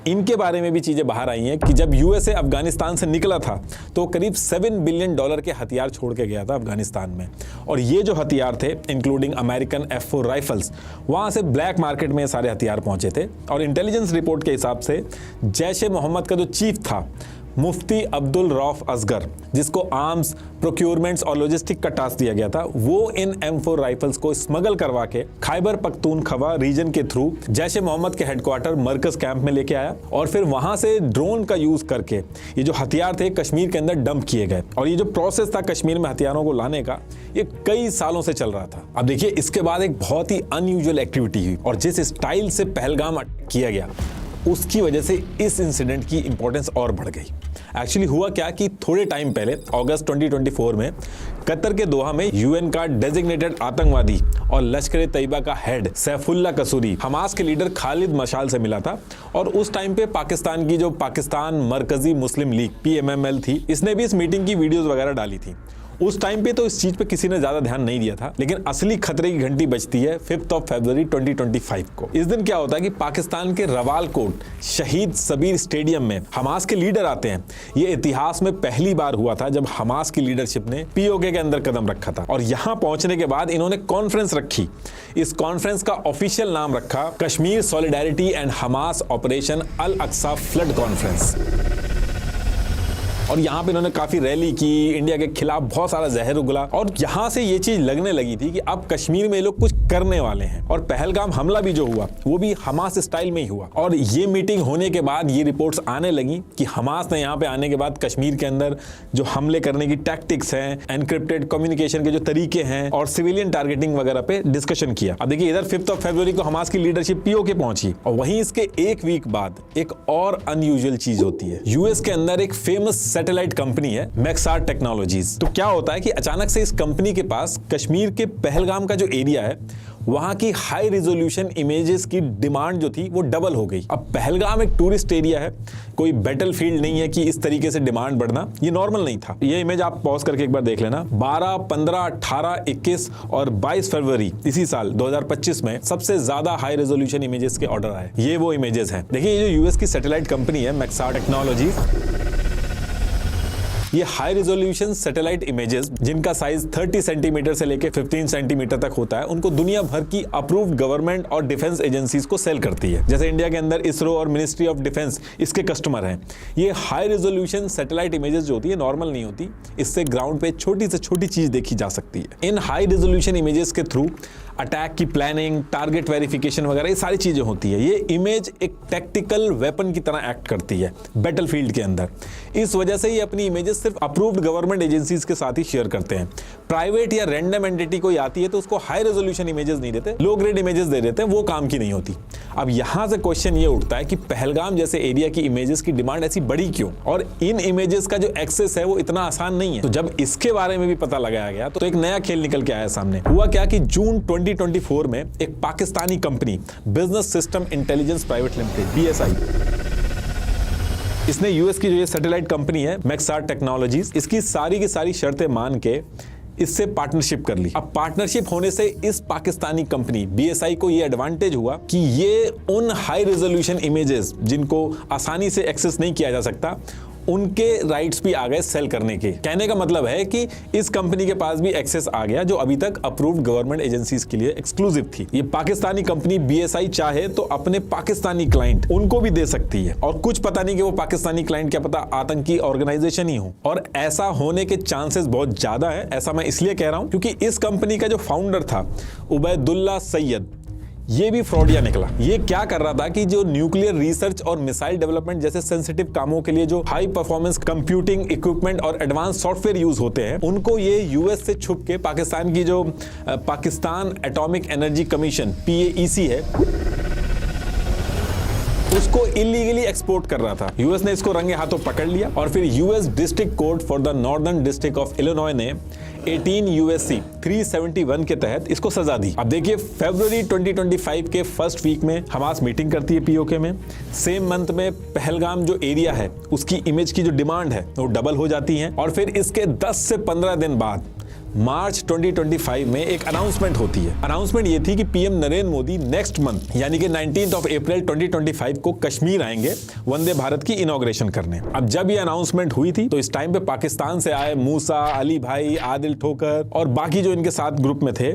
इनके बारे में भी चीजें बाहर आई हैं कि जब USA अफगानिस्तान से निकला था तो करीब $7 बिलियन के हथियार छोड़ के गया था अफगानिस्तान में। और ये जो हथियार थे इंक्लूडिंग अमेरिकन F4 राइफल्स, वहां से ब्लैक मार्केट में सारे हथियार पहुंचे थे। और इंटेलिजेंस रिपोर्ट के हिसाब से जैश-ए-मोहम्मद का जो चीफ था मुफ्ती अब्दुल रऊफ असगर, जिसको आर्म्स, प्रोक्योरमेंट्स और लॉजिस्टिक का टास्क दिया गया था, वो इन M4 राइफल्स को स्मगल करवा के खैबर पख्तूनख्वा रीजन के थ्रू जैश-ए-मोहम्मद के हेडक्वार्टर मरकज कैंप में लेके आया और फिर वहां से ड्रोन का यूज करके ये जो हथियार थे कश्मीर के अंदर डंप किए गए। और ये जो प्रोसेस था कश्मीर में हथियारों को लाने का ये कई सालों से चल रहा था। अब देखिए इसके बाद एक बहुत ही अनयूजुअल एक्टिविटी हुई और जिस स्टाइल से पहलगाम किया गया उसकी वजह से इस इंसिडेंट की इंपॉर्टेंस और बढ़ गई। एक्चुअली हुआ क्या कि थोड़े टाइम पहले अगस्त 2024 में कतर के दोहा में UN का डेजिग्नेटेड आतंकवादी और लश्कर तैयबा का हेड सैफुल्ला कसूरी हमास के लीडर खालिद मशाल से मिला था। और उस टाइम पे पाकिस्तान की जो पाकिस्तान मरकजी मुस्लिम लीग PMML थी, इसने भी इस मीटिंग की वीडियोस वगैरह डाली थी। उस टाइम पे तो इस चीज पे किसी ने ज्यादा ध्यान नहीं दिया था, लेकिन असली खतरे की घंटी बजती है 5 फरवरी 2025 को। इस दिन क्या होता है कि पाकिस्तान के रवालकोट शहीद सबीर स्टेडियम में हमास के लीडर आते हैं। ये इतिहास में पहली बार हुआ था जब हमास की लीडरशिप ने पीओके के अंदर कदम रखा था, और यहां पहुंचने के बाद इन्होंने कॉन्फ्रेंस रखी। इस कॉन्फ्रेंस का ऑफिशियल नाम रखा Kashmir solidarity and Hamas operation al Aqsa flood conference. और यहाँ पे इन्होंने काफी रैली की, इंडिया के खिलाफ बहुत सारा जहर उगला, और यहाँ से ये चीज लगने लगी थी कि अब कश्मीर में ये लोग कुछ करने वाले हैं। और पहलगाम हमला भी जो हुआ वो भी हमास स्टाइल में ही हुआ। और ये मीटिंग होने के बाद ये रिपोर्ट्स आने लगी कि हमास ने यहाँ पे आने के बाद कश्मीर के अंदर जो हमले करने की टैक्टिक्स हैं, एनक्रिप्टेड कम्युनिकेशन के जो तरीके हैं और सिविलियन टारगेटिंग वगैरह पे डिस्कशन किया। अब देखिए इधर 5 फरवरी को हमास की लीडरशिप पीओके पहुंची, और वहीं इसके एक वीक बाद एक और अनयूजुअल चीज होती है। यूएस के अंदर एक फेमस सैटेलाइट कंपनी है मैक्सार टेक्नोलॉजीज। तो क्या होता है कि अचानक से इस कंपनी के पास कश्मीर के पहलगाम का जो एरिया है वहां की हाई रिजोल्यूशन इमेजेस की डिमांड जो थी वो डबल हो गई। अब पहलगाम एक टूरिस्ट एरिया है, कोई बैटलफील्ड नहीं है कि इस तरीके से डिमांड बढ़ना ये नॉर्मल नहीं था। ये इमेज आप पॉज करके एक बार देख लेना। 12, 15, 18, 21 और 22 फरवरी इसी साल 2025 में सबसे ज्यादा हाई रेजोल्यूशन इमेजेस के ऑर्डर आए। ये वो इमेजेस हैं। देखिए ये जो यूएस की सैटेलाइट कंपनी है मैक्सार टेक्नोलॉजीज, ये हाई रिजोल्यूशन सैटेलाइट इमेजेस जिनका साइज 30 सेंटीमीटर से लेकर 15 सेंटीमीटर तक होता है, उनको दुनिया भर की अप्रूव्ड गवर्नमेंट और डिफेंस एजेंसीज को सेल करती है। जैसे इंडिया के अंदर इसरो और मिनिस्ट्री ऑफ डिफेंस इसके कस्टमर हैं। ये हाई रिजोल्यूशन सैटेलाइट इमेजेस जो होती है नॉर्मल नहीं होती, इससे ग्राउंड पे छोटी से छोटी चीज देखी जा सकती है। इन हाई रिजोल्यूशन इमेजेस के थ्रू अटैक की प्लानिंग, टारगेट वेरिफिकेशन वगैरह ये सारी चीजें होती है। ये इमेज एक टैक्टिकल वेपन की तरह एक्ट करती है बैटलफील्ड के अंदर। इस वजह से ये अपनी इमेजेस सिर्फ अप्रूव्ड गवर्नमेंट एजेंसीज के साथ ही शेयर करते हैं। प्राइवेट या रैंडम एंटिटी कोई आती है तो उसको हाई रेजोल्यूशन इमेजेस नहीं देते, लो ग्रेड इमेजेस दे देते हैं, वो काम की नहीं होती। अब यहां से क्वेश्चन ये उठता है कि पहलगाम जैसे एरिया की इमेजेस की डिमांड ऐसी बड़ी क्यों, और इन इमेजेस का जो एक्सेस है वो इतना आसान नहीं है। तो जब इसके बारे में भी पता लगाया गया तो एक नया खेल निकल के आया सामने। हुआ क्या कि जून 2024 में एक Pakistani company business system intelligence private limited BSI, इसने यूएस की जो ये सैटेलाइट कंपनी है मैक्सार टेक्नोलॉजीज, इसकी सारी की सारी शर्तें मान के इससे पार्टनरशिप कर ली। अब पार्टनरशिप होने से इस पाकिस्तानी कंपनी BSI को ये एडवांटेज हुआ कि ये उन हाई रेजोल्यूशन इमेजेस जिनको आसानी से एक्सेस नहीं किया जा सकता उनके राइट्स भी आ गए सेल करने के। कहने का मतलब है कि इस कंपनी के पास भी एक्सेस आ गया जो अभी तक अप्रूव्ड गवर्नमेंट एजेंसीज के लिए एक्सक्लूसिव थी। ये पाकिस्तानी कंपनी BSI चाहे तो अपने पाकिस्तानी क्लाइंट उनको भी दे सकती है, और कुछ पता नहीं कि वो पाकिस्तानी क्लाइंट क्या पता आतंकी ऑर्गेनाइजेशन ही हो। और ऐसा होने के चांसेस बहुत ज्यादा है। ऐसा मैं इसलिए कह रहा हूं क्योंकि इस कंपनी का जो फाउंडर था उबैदुल्ला सैयद, ये भी फ्रॉडिया निकला। ये क्या कर रहा था कि जो न्यूक्लियर रिसर्च और मिसाइल डेवलपमेंट जैसे सेंसिटिव कामों के लिए जो हाई परफॉर्मेंस कंप्यूटिंग इक्विपमेंट और एडवांस सॉफ्टवेयर यूज होते हैं, उनको ये यूएस से छुप के पाकिस्तान की जो Pakistan atomic energy commission PAEC है उसको इलीगली एक्सपोर्ट कर रहा था। यूएस ने इसको रंगे हाथों पकड़ लिया, और फिर US district court for the northern district of Illinois ने 18 USC 371 के तहत इसको सजा दी। अब देखिए फरवरी 2025 के फर्स्ट वीक में हमास मीटिंग करती है पीओके में। सेम मंथ में पहलगाम जो एरिया है उसकी इमेज की जो डिमांड है वो डबल हो जाती है, और फिर इसके 10 से 15 दिन बाद मार्च 2025 में एक अनाउंसमेंट होती है। अनाउंसमेंट ये थी कि PM Narendra Modi next month यानी कि 19 अप्रैल 2025 को कश्मीर आएंगे वंदे भारत की इनॉग्रेशन करने। अब जब ये अनाउंसमेंट हुई थी तो इस टाइम पे पाकिस्तान से आए मूसा, अली भाई, आदिल ठोकर और बाकी जो इनके साथ ग्रुप में थे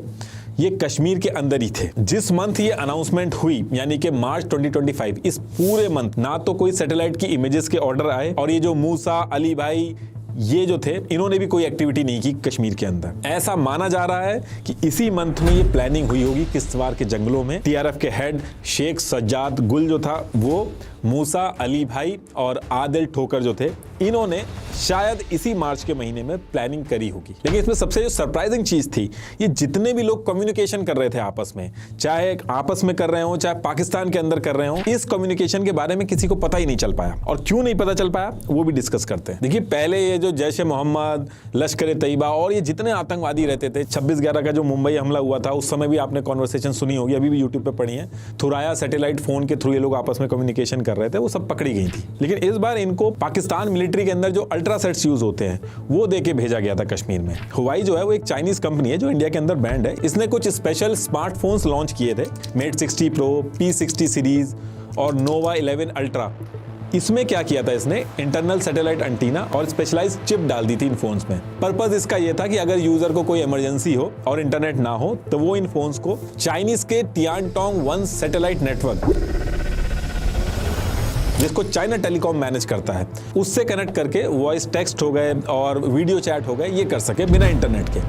ये कश्मीर के अंदर ही थे। जिस मंथ ये अनाउंसमेंट हुई यानी कि मार्च 2025, इस पूरे मंथ ना तो कोई सैटेलाइट की इमेजेस के ऑर्डर आए, और ये जो मूसा, अली भाई ये जो थे इन्होंने भी कोई एक्टिविटी नहीं की कश्मीर के अंदर। ऐसा माना जा रहा है कि इसी मंथ में ये प्लानिंग हुई होगी किश्तवाड़ के जंगलों में। TRF के हेड शेख सज्जाद गुल जो था वो, मूसा, अली भाई और आदिल ठोकर जो थे, इन्होंने शायद इसी मार्च के महीने में प्लानिंग करी होगी। लेकिन इसमें सबसे जो सरप्राइजिंग चीज थी, ये जितने भी लोग कम्युनिकेशन कर रहे थे आपस में, चाहे आपस में कर रहे हो चाहे पाकिस्तान के अंदर कर रहे हो, इस कम्युनिकेशन के बारे में किसी को पता ही नहीं चल पाया। और क्यों नहीं पता चल पाया वो भी डिस्कस करते हैं। देखिए पहले ये जो जैश ए मोहम्मद, लश्कर ए तैयबा और ये जितने आतंकवादी रहते थे, 26/11 का जो मुंबई हमला हुआ था उस समय भी आपने कॉन्वर्सेशन सुनी होगी, अभी भी यूट्यूब पे पढ़ी है। थुराया सैटेलाइट फोन के थ्रू ये लोग आपस में कम्युनिकेशन कर कर रहे थे वो सब पकड़ी गई थी। लेकिन इस बार इनको पाकिस्तान मिलिट्री के अंदर जो अल्ट्रासेट्स यूज होते हैं वो देके भेजा गया था कश्मीर में। हुवाई जो है वो एक चाइनीज कंपनी है जो इंडिया के अंदर बैंड है। इसने कुछ स्पेशल स्मार्टफोन्स लॉन्च किए थे, मेट 60 प्रो, P60 सीरीज और नोवा 11 अल्ट्रा। इसमें क्या किया था, इसने इंटरनल सैटेलाइट एंटीना और स्पेशलाइज्ड चिप डाल दी थी इन फोन्स में। पर्पस इसका यह था कि अगर यूजर को कोई इमरजेंसी हो और इंटरनेट ना हो तो वो इन फोन्स को चाइनीज के टियानटोंग 1 सैटेलाइट नेटवर्क, जिसको चाइना टेलीकॉम मैनेज करता है, उससे कनेक्ट करके वॉइस टेक्स्ट हो गए और वीडियो चैट हो गए, ये कर सके बिना इंटरनेट के।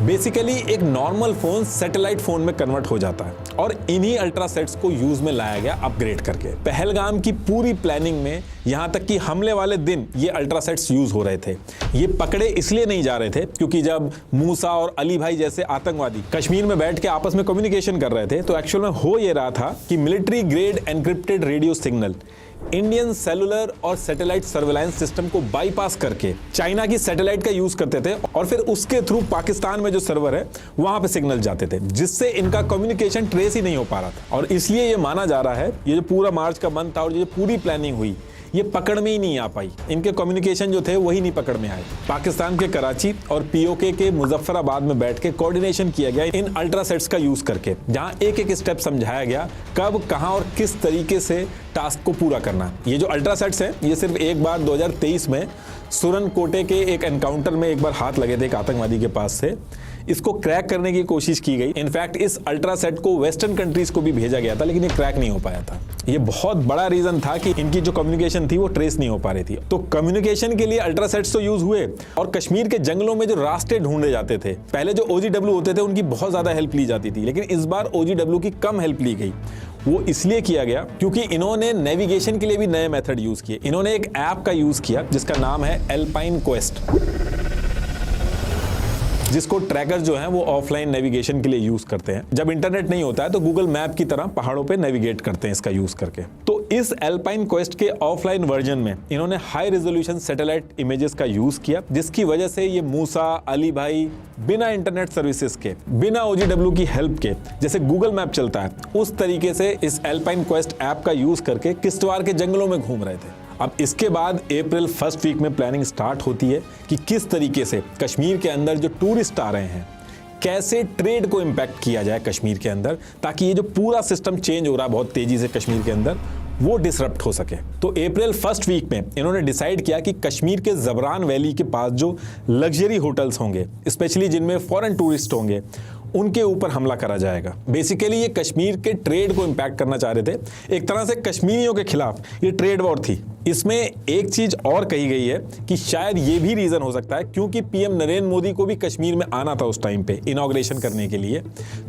बेसिकली एक नॉर्मल फोन सैटेलाइट फोन में कन्वर्ट हो जाता है और इन्हीं अल्ट्रासेट्स को यूज में लाया गया अपग्रेड करके। पहलगाम की पूरी प्लानिंग में यहां तक कि हमले वाले दिन ये अल्ट्रासेट्स यूज हो रहे थे। ये पकड़े इसलिए नहीं जा रहे थे क्योंकि जब मूसा और अली भाई जैसे आतंकवादी कश्मीर में बैठ के आपस में कम्युनिकेशन कर रहे थे तो एक्चुअल में हो ये रहा था कि military grade encrypted radio signal Indian cellular और सैटेलाइट सर्वेलांस सिस्टम को बाईपास करके चाइना की सैटेलाइट का यूज करते थे और फिर उसके थ्रू पाकिस्तान में जो सर्वर है वहां पे सिग्नल जाते थे, जिससे इनका कम्युनिकेशन ट्रेस ही नहीं हो पा रहा था। और इसलिए ये माना जा रहा है ये जो पूरा मार्च का मंथ था और ये पूरी प्लानिंग हुई ये पकड़ में ही नहीं आ पाई। इनके कम्युनिकेशन जो थे वही नहीं पकड़ में आए। पाकिस्तान के कराची और पीओके के मुजफ्फराबाद में बैठ के कोऑर्डिनेशन किया गया इन अल्ट्रासेट्स का यूज करके, जहां एक एक स्टेप समझाया गया कब, कहां और किस तरीके से टास्क को पूरा करना। ये जो अल्ट्रासेट्स हैं ये सिर्फ एक बार 2023 में सुरन कोटे के एक एनकाउंटर में एक बार हाथ लगे थे एक आतंकवादी के पास से। इसको क्रैक करने की कोशिश की गई। इनफैक्ट इस अल्ट्रासेट को वेस्टर्न कंट्रीज को भी भेजा गया था लेकिन ये क्रैक नहीं हो पाया था। ये बहुत बड़ा रीजन था कि इनकी जो कम्युनिकेशन थी वो ट्रेस नहीं हो पा रही थी। तो कम्युनिकेशन के लिए अल्ट्रासेट्स तो यूज हुए और कश्मीर के जंगलों में जो रास्ते ढूंढे जाते थे, पहले जो OGW होते थे उनकी बहुत ज्यादा हेल्प ली जाती थी, लेकिन इस बार OGW की कम हेल्प ली गई। वो इसलिए किया गया क्योंकि इन्होंने नेविगेशन के लिए भी नए मेथड यूज किए। इन्होंने एक ऐप का यूज किया जिसका नाम है एल्पाइन क्वेस्ट, जिसको ट्रैकर जो हैं वो ऑफलाइन नेविगेशन के लिए यूज करते हैं। जब इंटरनेट नहीं होता है तो गूगल मैप की तरह पहाड़ों पे नेविगेट करते हैं इसका यूज करके। तो इस एल्पाइन क्वेस्ट के ऑफलाइन वर्जन में इन्होंने हाई रेजोल्यूशन सैटेलाइट इमेजेस का यूज किया, जिसकी वजह से ये मूसा, अली भाई बिना इंटरनेट सर्विसेज के, बिना OGW की हेल्प के, जैसे गूगल मैप चलता है उस तरीके से इस एल्पाइन क्वेस्ट ऐप का यूज करके किश्तवाड़ के जंगलों में घूम रहे थे। अब इसके बाद अप्रैल फर्स्ट वीक में प्लानिंग स्टार्ट होती है कि किस तरीके से कश्मीर के अंदर जो टूरिस्ट आ रहे हैं कैसे ट्रेड को इम्पैक्ट किया जाए कश्मीर के अंदर, ताकि ये जो पूरा सिस्टम चेंज हो रहा है बहुत तेजी से कश्मीर के अंदर वो डिसरप्ट हो सके। तो अप्रैल फर्स्ट वीक में इन्होंने डिसाइड किया कि कश्मीर के जबरान वैली के पास जो लग्जरी होटल्स होंगे, स्पेशली जिनमें फॉरेन टूरिस्ट होंगे, उनके ऊपर हमला करा जाएगा। बेसिकली ये कश्मीर के ट्रेड को इम्पैक्ट करना चाह रहे थे। एक तरह से कश्मीरियों के खिलाफ ये ट्रेड वॉर थी। इसमें एक चीज और कही गई है कि शायद ये भी रीजन हो सकता है क्योंकि पीएम नरेंद्र मोदी को भी कश्मीर में आना था उस टाइम पे इनॉग्रेशन करने के लिए।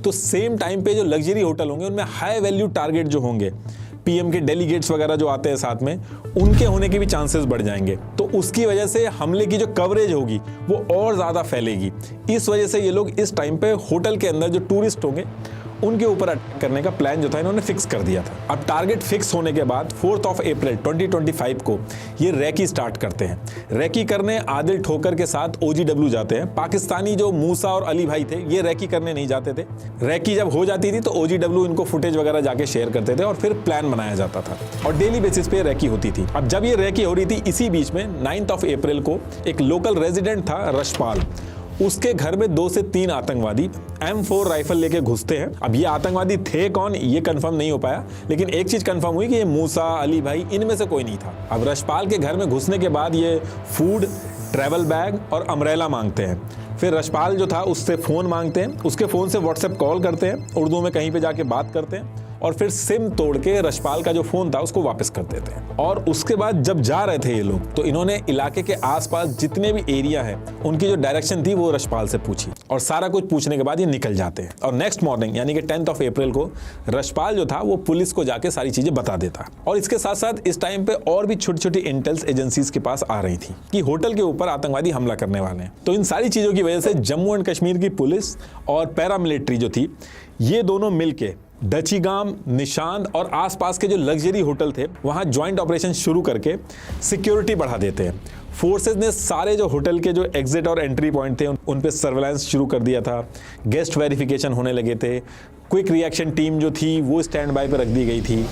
तो सेम टाइम पे जो लग्जरी होटल होंगे उनमें हाई वैल्यू टारगेट जो होंगे, पीएम के डेलीगेट्स वगैरह जो आते हैं साथ में, उनके होने के भी चांसेस बढ़ जाएंगे। तो उसकी वजह से हमले की जो कवरेज होगी वो और ज्यादा फैलेगी। इस वजह से ये लोग इस टाइम पे होटल के अंदर जो टूरिस्ट होंगे उनके ऊपर अटैक करने का प्लान जो था इन्होंने फिक्स कर दिया था। अब टारगेट फिक्स होने के बाद 4 अप्रैल 2025 को ये रैकी स्टार्ट करते हैं। रैकी करने आदिल ठोकर के साथ OGW जाते हैं। पाकिस्तानी जो मूसा और अली भाई थे ये रैकी करने नहीं जाते थे। रैकी जब हो जाती थी तो OGW इनको फुटेज वगैरह जाके शेयर करते थे और फिर प्लान बनाया जाता था और डेली बेसिस पे रैकी होती थी। अब जब ये रैकी हो रही थी इसी बीच में 9 अप्रैल को एक लोकल रेजिडेंट था रशपाल, उसके घर में 2 से 3 आतंकवादी M4 राइफल लेके घुसते हैं। अब ये आतंकवादी थे कौन ये कंफर्म नहीं हो पाया, लेकिन एक चीज कंफर्म हुई कि ये मूसा, अली भाई इनमें से कोई नहीं था। अब रशपाल के घर में घुसने के बाद ये फूड, ट्रैवल बैग और अम्ब्रेला मांगते हैं। फिर रशपाल जो था उससे फोन मांगते हैं, उसके फोन से व्हाट्सएप कॉल करते हैं, उर्दू में कहीं पे जाके बात करते हैं और फिर सिम तोड़ के रशपाल का जो फोन था उसको वापस कर देते हैं। और उसके बाद जब जा रहे थे ये लोग तो इन्होंने इलाके के आसपास जितने भी एरिया है उनकी जो डायरेक्शन थी वो रशपाल से पूछी और सारा कुछ पूछने के बाद ये निकल जाते हैं। और नेक्स्ट मॉर्निंग यानी कि 10 अप्रैल को रशपाल जो था वो पुलिस को जाके सारी चीजें बता देता। और इसके साथ साथ इस टाइम पे और भी छोटी छोटी इंटेल्स एजेंसीज के पास आ रही थी कि होटल के ऊपर आतंकवादी हमला करने वाले हैं। तो इन सारी चीजों की वजह से जम्मू एंड कश्मीर की पुलिस और पैरामिलिट्री जो थी ये दोनों मिलके दचीगाम, निशांत और आसपास के जो लग्जरी होटल थे वहां ज्वाइंट ऑपरेशन शुरू करके सिक्योरिटी बढ़ा देते हैं। फोर्सेस ने सारे जो होटल के जो एग्जिट और एंट्री पॉइंट थे उन पे सर्वेलेंस शुरू कर दिया था। गेस्ट वेरिफिकेशन होने लगे थे। क्विक रिएक्शन टीम जो थी वो स्टैंड बाय पे रख दी गई थी।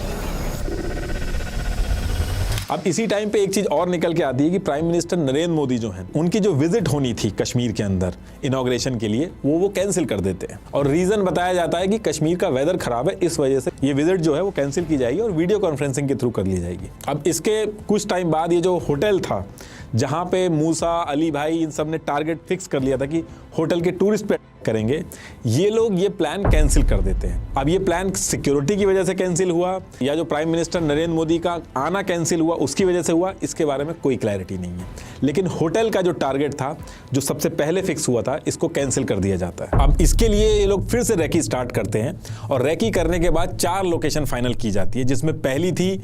अब इसी टाइम पे एक चीज और निकल के आती है कि प्राइम मिनिस्टर नरेंद्र मोदी जो हैं, उनकी जो विजिट होनी थी कश्मीर के अंदर इनॉग्रेशन के लिए, वो कैंसिल कर देते हैं। और रीजन बताया जाता है कि कश्मीर का वेदर खराब है, इस वजह से ये विजिट जो है वो कैंसिल की जाएगी और वीडियो कॉन्फ्रेंसिंग के थ्रू कर ली जाएगी। अब इसके कुछ टाइम बाद ये जो होटल था जहां पे मूसा, अली भाई, इन सब ने टारगेट फिक्स कर लिया था कि होटल के टूरिस्ट पे करेंगे, ये लोग ये प्लान कैंसिल कर देते हैं। अब ये प्लान सिक्योरिटी की वजह से कैंसिल हुआ या जो प्राइम मिनिस्टर नरेंद्र मोदी का आना कैंसिल हुआ उसकी वजह से हुआ, इसके बारे में कोई क्लैरिटी नहीं है। लेकिन होटल का जो टारगेट था, जो सबसे पहले फिक्स हुआ था, इसको कैंसिल कर दिया जाता है। अब इसके लिए ये लोग फिर से रेकी स्टार्ट करते हैं और रेकी करने के बाद 4 लोकेशन फाइनल की जाती है, जिसमें पहली थी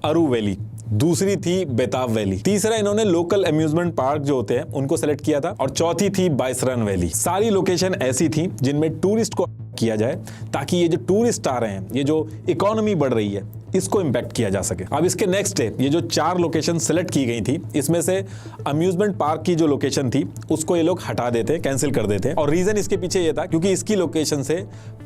अरू वैली, दूसरी थी बेताब वैली, तीसरा इन्होंने लोकल अम्यूजमेंट पार्क जो होते हैं उनको सेलेक्ट किया था, और चौथी थी बाइसरन वैली। सारी लोकेशन ऐसी थी जिनमें टूरिस्ट को किया जाए ताकि ये जो टूरिस्ट आ रहे हैं, ये जो इकोनॉमी बढ़ रही है, इसको इंपैक्ट किया जा सके। अब इसके नेक्स्ट डे ये जो 4 लोकेशन सेलेक्ट की गई थी, इसमें से अम्यूजमेंट पार्क की जो लोकेशन थी उसको ये लोग हटा देते, कैंसिल कर देते। और रीजन इसके पीछे ये था क्योंकि इसकी लोकेशन से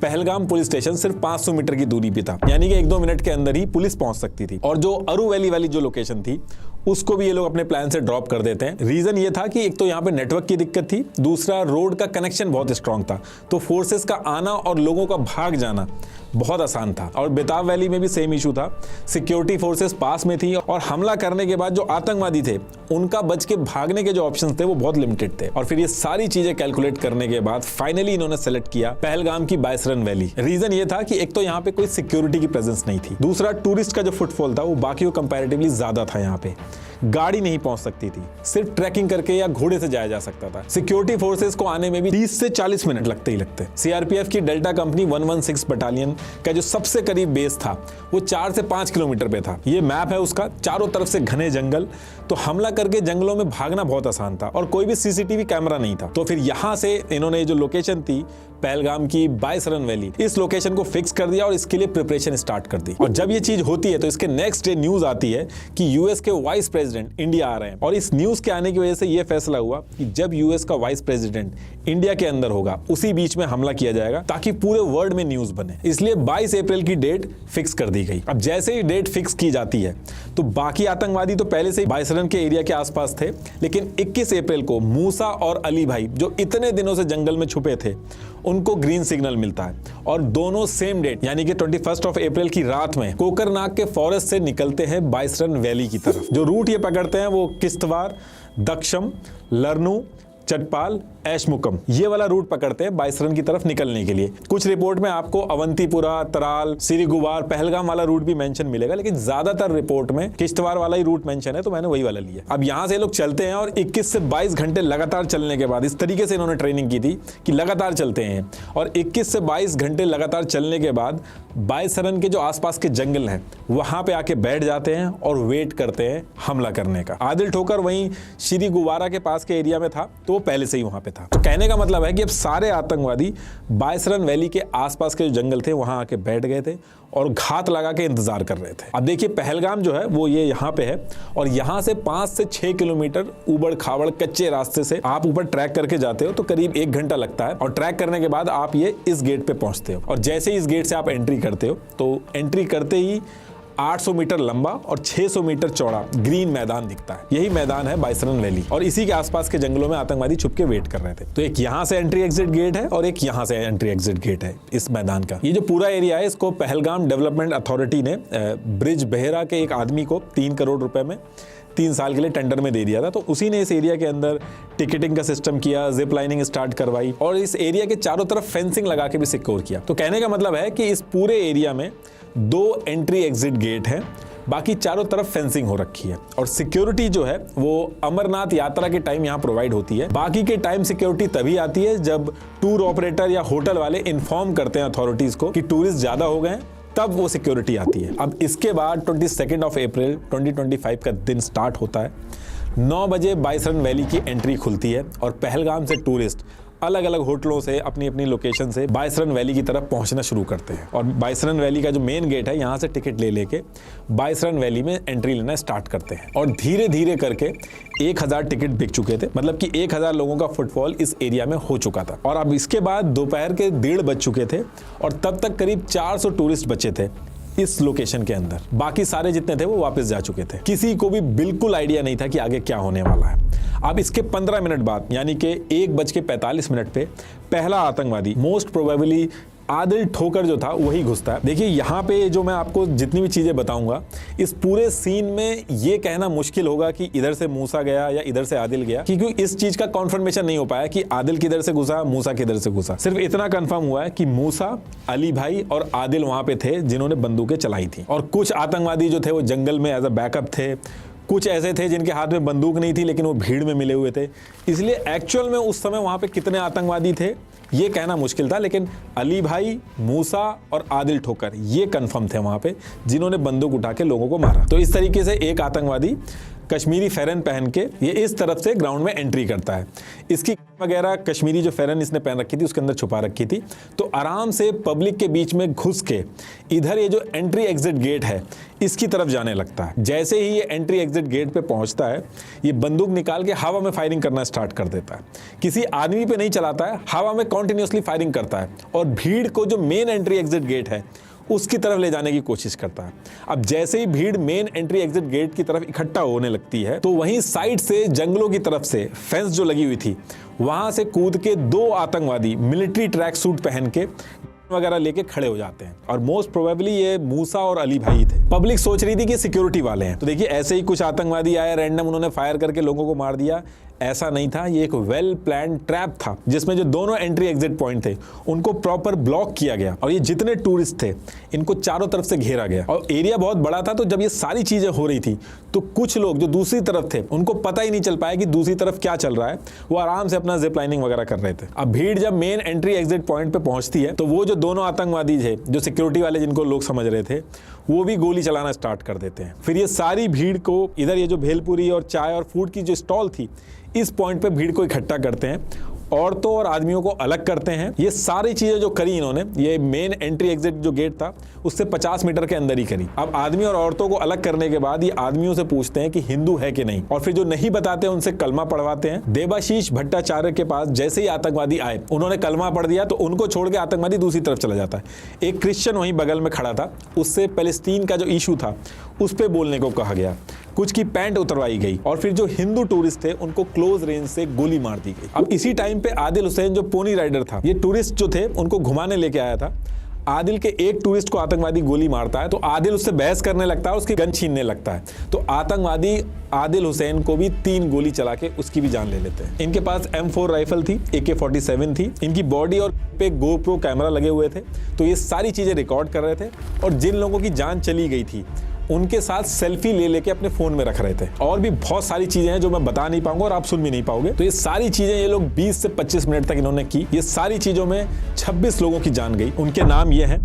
पहलगाम पुलिस स्टेशन सिर्फ 500 मीटर की दूरी पे था, यानी कि 1-2 मिनट के अंदर ही पुलिस पहुंच सकती थी। और जो अरू वैली वाली जो लोकेशन थी उसको भी ये लोग अपने प्लान से ड्रॉप कर देते हैं। रीजन ये था कि एक तो यहाँ पे नेटवर्क की दिक्कत थी, दूसरा रोड का कनेक्शन बहुत स्ट्रांग था, तो फोर्सेस का आना और लोगों का भाग जाना बहुत आसान था। और बेताब वैली में भी सेम इशू था, सिक्योरिटी फोर्सेस पास में थी और हमला करने के बाद जो आतंकवादी थे उनका बच के भागने के जो ऑप्शंस थे वो बहुत लिमिटेड थे। और फिर ये सारी चीजें कैलकुलेट करने के बाद फाइनली इन्होंने सेलेक्ट किया पहलगाम की बाइसरन वैली। रीजन ये था कि एक तो यहाँ पे कोई सिक्योरिटी की प्रेजेंस नहीं थी, दूसरा टूरिस्ट का जो फुटफॉल था वो बाकी कंपैरेटिवली ज्यादा था, यहाँ पे गाड़ी नहीं पहुंच सकती थी, सिर्फ ट्रैकिंग करके या घोड़े से जाया जा सकता था। सिक्योरिटी फोर्सेस को आने में भी 30 से 40 मिनट लगते ही लगते। सीआरपीएफ की डेल्टा कंपनी 116 बटालियन का जो सबसे करीब बेस था वो 4 से 5 किलोमीटर पे था। ये मैप है उसका, चारों तरफ से घने जंगल, तो हमला करके जंगलों में भागना बहुत आसान था और कोई भी सीसीटीवी कैमरा नहीं था। तो फिर यहां से इन्होंने जो लोकेशन थी पहलगाम की बाइसरन वैली, इस लोकेशन को फिक्स कर दिया और इसके लिए प्रिपरेशन स्टार्ट कर दी। और जब ये चीज होती है तो इसके नेक्स्ट डे न्यूज आती है कि यूएस के वाइस प्रेसिडेंट इंडिया आ रहे हैं। और इस न्यूज के आने की वजह से यह फैसला हुआ कि जब यूएस का वाइस प्रेसिडेंट इंडिया के अंदर होगा उसी बीच में हमला किया जाएगा ताकि पूरे वर्ल्ड में न्यूज बने। इसलिए 22 अप्रैल की डेट फिक्स कर दी गई। अब जैसे ही डेट फिक्स की जाती है तो बाकी आतंकवादी तो पहले से ही बाइसरन के एरिया के आसपास थे, लेकिन 21 अप्रैल को मूसा और अली भाई जो इतने दिनों से जंगल में छुपे थे उनको ग्रीन सिग्नल मिलता है और दोनों सेम डेट यानी कि 21 अप्रैल की रात में कोकरनाग के फॉरेस्ट से निकलते हैं बाइसरन वैली की तरफ। जो रूट ये पकड़ते हैं वो किश्तवाड़, दक्षम, लरनू, चटपाल, ऐशमुकम, ये वाला रूट पकड़ते हैं बाइसरन की तरफ निकलने के लिए। कुछ रिपोर्ट में आपको अवंतीपुरा, तराल, सिरीगुवार, पहलगाम वाला रूट भी मेंशन मिलेगा, लेकिन ज्यादातर रिपोर्ट में किश्तवाड़ वाला ही रूट मेंशन है, तो मैंने वही वाला लिया। अब यहां से लोग चलते हैं और 21 से 22 घंटे लगातार चलने के बाद, इस तरीके से इन्होंने ट्रेनिंग की थी कि लगातार चलते हैं, और 21 से 22 घंटे लगातार चलने के बाद बाइसरन के जो आसपास के जंगल हैं वहां पे आके बैठ जाते हैं और वेट करते हैं हमला करने का। आदिल ठोकर वहीं श्री गुवारा के पास के एरिया में था, तो वो पहले से ही वहां पे था। तो कहने का मतलब है कि अब सारे आतंकवादी बाइसरन वैली के आसपास के जो जंगल थे वहां आके बैठ गए थे और घात लगा के इंतजार कर रहे थे। अब देखिए पहलगाम जो है वो ये यहाँ पे है और यहाँ से 5 से 6 किलोमीटर उबड़ खाबड़ कच्चे रास्ते से आप ऊपर ट्रैक करके जाते हो तो करीब 1 घंटा लगता है, और ट्रैक करने के बाद आप ये इस गेट पे पहुंचते हो। और जैसे ही इस गेट से आप एंट्री करते हो तो एंट्री करते ही 800 मीटर लंबा और 600 मीटर चौड़ा ग्रीन मैदान दिखता है। यही मैदान है बाइसरन वैली और इसी के आसपास के जंगलों में आतंकवादी छुप के वेट कर रहे थे। तो एक यहाँ से एंट्री एग्जिट गेट है और एक यहाँ से एंट्री एग्जिट गेट है इस मैदान का। ये जो पूरा एरिया है इसको पहलगाम डेवलपमेंट अथॉरिटी ने ब्रिज बेहरा के एक आदमी को 3 करोड़ रुपए में 3 साल के लिए टेंडर में दे दिया था। तो उसी ने इस एरिया के अंदर टिकटिंग का सिस्टम किया, जिप लाइनिंग स्टार्ट करवाई और इस एरिया के चारों तरफ फेंसिंग लगा के भी सिक्योर किया। तो कहने का मतलब है कि इस पूरे एरिया में 2 एंट्री एग्जिट गेट हैं, बाकी चारों तरफ फेंसिंग हो रखी है और सिक्योरिटी जो है वो अमरनाथ यात्रा के टाइम यहाँ प्रोवाइड होती है। बाकी के टाइम सिक्योरिटी तभी आती है जब टूर ऑपरेटर या होटल वाले इन्फॉर्म करते हैं अथॉरिटीज को कि टूरिस्ट ज्यादा हो गए, तब वो सिक्योरिटी आती है। अब इसके बाद 22 अप्रैल 2025 का दिन स्टार्ट होता है। 9 बजे बाइसरन वैली की एंट्री खुलती है और पहलगाम से टूरिस्ट अलग अलग होटलों से अपनी अपनी लोकेशन से बाइसरन वैली की तरफ पहुंचना शुरू करते हैं और बाइसरन वैली का जो मेन गेट है यहाँ से टिकट ले लेके बाइसरन वैली में एंट्री लेना स्टार्ट करते हैं। और धीरे धीरे करके 1000 टिकट बिक चुके थे, मतलब कि 1000 लोगों का फुटफॉल इस एरिया में हो चुका था। और अब इसके बाद दोपहर के 1:30 बज चुके थे और तब तक करीब 400 टूरिस्ट बचे थे इस लोकेशन के अंदर। बाकी सारे जितने थे वो वापस जा चुके थे। किसी को भी बिल्कुल आइडिया नहीं था कि आगे क्या होने वाला है। अब इसके 15 मिनट बाद यानी कि 1:45 पे पहला आतंकवादी मोस्ट प्रोबेबली आदिल ठोकर जो था वही घुसता है। देखिए यहाँ पे जो मैं आपको जितनी भी चीजें बताऊंगा, इस पूरे सीन में ये कहना मुश्किल होगा कि इधर से मूसा गया या इधर से आदिल गया, क्योंकि इस चीज का कॉन्फर्मेशन नहीं हो पाया कि आदिल किधर से घुसा, मूसा किधर से घुसा। सिर्फ इतना कंफर्म हुआ है कि मूसा, अली भाई और आदिल वहां पे थे जिन्होंने बंदूकें चलाई थी, और कुछ आतंकवादी जो थे वो जंगल में एज अ बैकअप थे। कुछ ऐसे थे जिनके हाथ में बंदूक नहीं थी लेकिन वो भीड़ में मिले हुए थे। इसलिए एक्चुअल में उस समय वहां पे कितने आतंकवादी थे ये कहना मुश्किल था, लेकिन अली भाई, मूसा और आदिल ठोकर ये कंफर्म थे वहां पे जिन्होंने बंदूक उठा के लोगों को मारा। तो इस तरीके से एक आतंकवादी कश्मीरी फेरन पहन के ये इस तरफ से ग्राउंड में एंट्री करता है। इसकी वगैरह कश्मीरी जो फेरन इसने पहन रखी थी उसके अंदर छुपा रखी थी, तो आराम से पब्लिक के बीच में घुस के इधर ये जो एंट्री एग्जिट गेट है इसकी तरफ जाने लगता है। जैसे ही ये एंट्री एग्जिट गेट पे पहुंचता है, ये बंदूक निकाल के हवा में फायरिंग करना स्टार्ट कर देता है। किसी आदमी पे नहीं चलाता है, हवा में कॉन्टिन्यूसली फायरिंग करता है और भीड़ को जो मेन एंट्री एग्जिट गेट है उसकी तरफ ले जाने की कोशिश करता है। अब जैसे ही भीड़ मेन एंट्री एग्जिट गेट की तरफ इकट्ठा होने लगती है, तो वहीं साइड से जंगलों की तरफ से फेंस जो लगी हुई थी वहां से कूद के 2 आतंकवादी मिलिट्री ट्रैक सूट पहन के वगैरह लेके खड़े हो जाते हैं, और मोस्ट प्रोबेबली ये मूसा और अली भाई थे। पब्लिक सोच रही थी कि सिक्योरिटी वाले हैं, तो देखिए ऐसे ही कुछ आतंकवादी आए रैंडम, उन्होंने फायर करके लोगों को मार दिया। ऐसा नहीं था, ये एक वेल प्लान ट्रैप था जिसमें जो दोनों एंट्री एग्जिट पॉइंट थे उनको प्रॉपर ब्लॉक किया गया, और ये जितने टूरिस्ट थे इनको चारों तरफ से घेरा गया। और एरिया बहुत बड़ा था, तो जब ये सारी चीजें हो रही थी तो कुछ लोग जो दूसरी तरफ थे उनको पता ही नहीं चल पाया कि दूसरी तरफ क्या चल रहा है, वो आराम से अपना जिप लाइनिंग वगैरह कर रहे थे। अब भीड़ जब मेन एंट्री एग्जिट पॉइंट पे पहुंचती है तो वो जो दोनों आतंकवादी थे, जो सिक्योरिटी वाले जिनको लोग समझ रहे थे, वो भी गोली चलाना स्टार्ट कर देते हैं। फिर ये सारी भीड़ को इधर ये जो भेलपुरी और चाय और फूड की जो स्टॉल थी इस पॉइंट पे भीड़ को इकट्ठा करते हैं, औरतों और आदमियों को अलग करते हैं। ये सारी चीजें जो करी इन्होंने, ये मेन एंट्री एग्जिट जो गेट था उससे 50 मीटर के अंदर ही करी। अब आदमी और औरतों को अलग करने के बाद ये आदमियों से पूछते हैं कि हिंदू है कि नहीं, और फिर जो नहीं बताते उनसे कलमा पढ़वाते हैं। देबाशीष भट्टाचार्य के पास जैसे ही आतंकवादी आए, उन्होंने कलमा पढ़ दिया तो उनको छोड़ के आतंकवादी दूसरी तरफ चला जाता है। एक क्रिश्चियन वहीं बगल में खड़ा था, उससे पैलेस्टीन का जो इशू था उस पर बोलने को कहा गया। कुछ की पैंट उतरवाई गई, और फिर जो हिंदू टूरिस्ट थे उनको क्लोज रेंज से गोली मार दी गई। अब इसी टाइम पे आदिल हुसैन जो पोनी राइडर था, ये टूरिस्ट जो थे उनको घुमाने लेके आया था। आदिल के एक टूरिस्ट को आतंकवादी गोली मारता है तो आदिल उससे बहस करने लगता है, उसकी गन छीनने लगता है, तो आतंकवादी आदिल हुसैन को भी 3 गोली चला के उसकी भी जान ले लेते हैं। इनके पास M4 राइफल थी, AK-47 थी, इनकी बॉडी और पे GoPro कैमरा लगे हुए थे, तो ये सारी चीजें रिकॉर्ड कर रहे थे। और जिन लोगों की जान चली गई थी उनके साथ सेल्फी ले लेके अपने फोन में रख रहे थे। और भी बहुत सारी चीजें हैं जो मैं बता नहीं पाऊंगा और आप सुन भी नहीं पाओगे। तो ये सारी चीजें ये लोग 20 से 25 मिनट तक इन्होंने की। ये सारी चीजों में 26 लोगों की जान गई। उनके नाम ये हैं।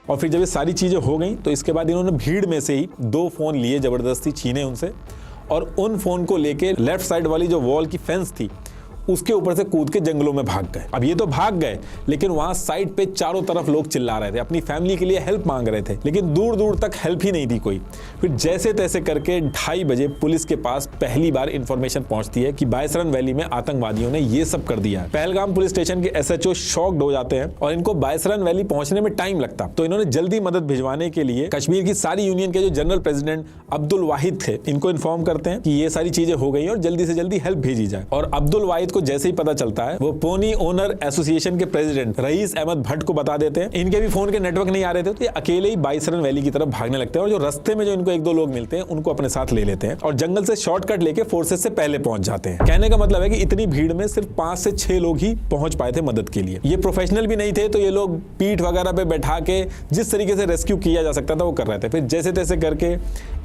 और फिर जब ये सारी चीजें हो गई तो इसके बाद इन्होंने भीड़ में से ही 2 फोन लिए, जबरदस्ती छीने उनसे, और उन फोन को लेके लेफ्ट साइड वाली जो वॉल की फेंस थी उसके ऊपर से कूद के जंगलों में भाग गए। अब ये तो भाग गए, लेकिन वहां साइड पे चारों तरफ लोग चिल्ला रहे थे, अपनी फैमिली के लिए हेल्प मांग रहे थे, लेकिन दूर दूर तक हेल्प ही नहीं थी कोई। फिर जैसे तैसे करके 2:30 बजे पुलिस के पास पहली बार इंफॉर्मेशन पहुंचती है कि बायसरन वैली में आतंकवादियों ने ये सब कर दिया है। पहलगाम पुलिस स्टेशन के SHO शॉक्ड हो जाते हैं और इनको बायसरन वैली पहुंचने में टाइम लगता, तो इन्होंने जल्दी मदद भिजवाने के लिए कश्मीर की सारी यूनियन के जो जनरल प्रेसिडेंट अब्दुल वाहिद थे इनको इन्फॉर्म करते हैं कि ये सारी चीजें हो गई और जल्दी से जल्दी हेल्प भेजी जाए। और अब्दुल वाहिद को जैसे ही पता चलता है, वो पोनी ओनर एसोसिएशन के प्रेसिडेंट रईस अहमद भट्ट को बता देते हैं। इनके भी फोन के नेटवर्क नहीं आ रहे थे, तो ये अकेले ही बायसरन वैली की तरफ भागने लगते हैं, और जो रास्ते में जो इनको 1-2 लोग मिलते हैं उनको अपने साथ ले लेते हैं और जंगल से शॉर्टकट लेके फोर्सेस से पहले पहुंच जाते हैं। कहने का मतलब है कि इतनी भीड़ में सिर्फ 5 से 6 लोग ही पहुंच पाए थे मदद के लिए। ये प्रोफेशनल भी नहीं थे, तो ये लोग पीठ वगैरह पे बैठा के जिस तरीके से रेस्क्यू किया जा सकता था वो कर रहे थे। फिर जैसे तैसे करके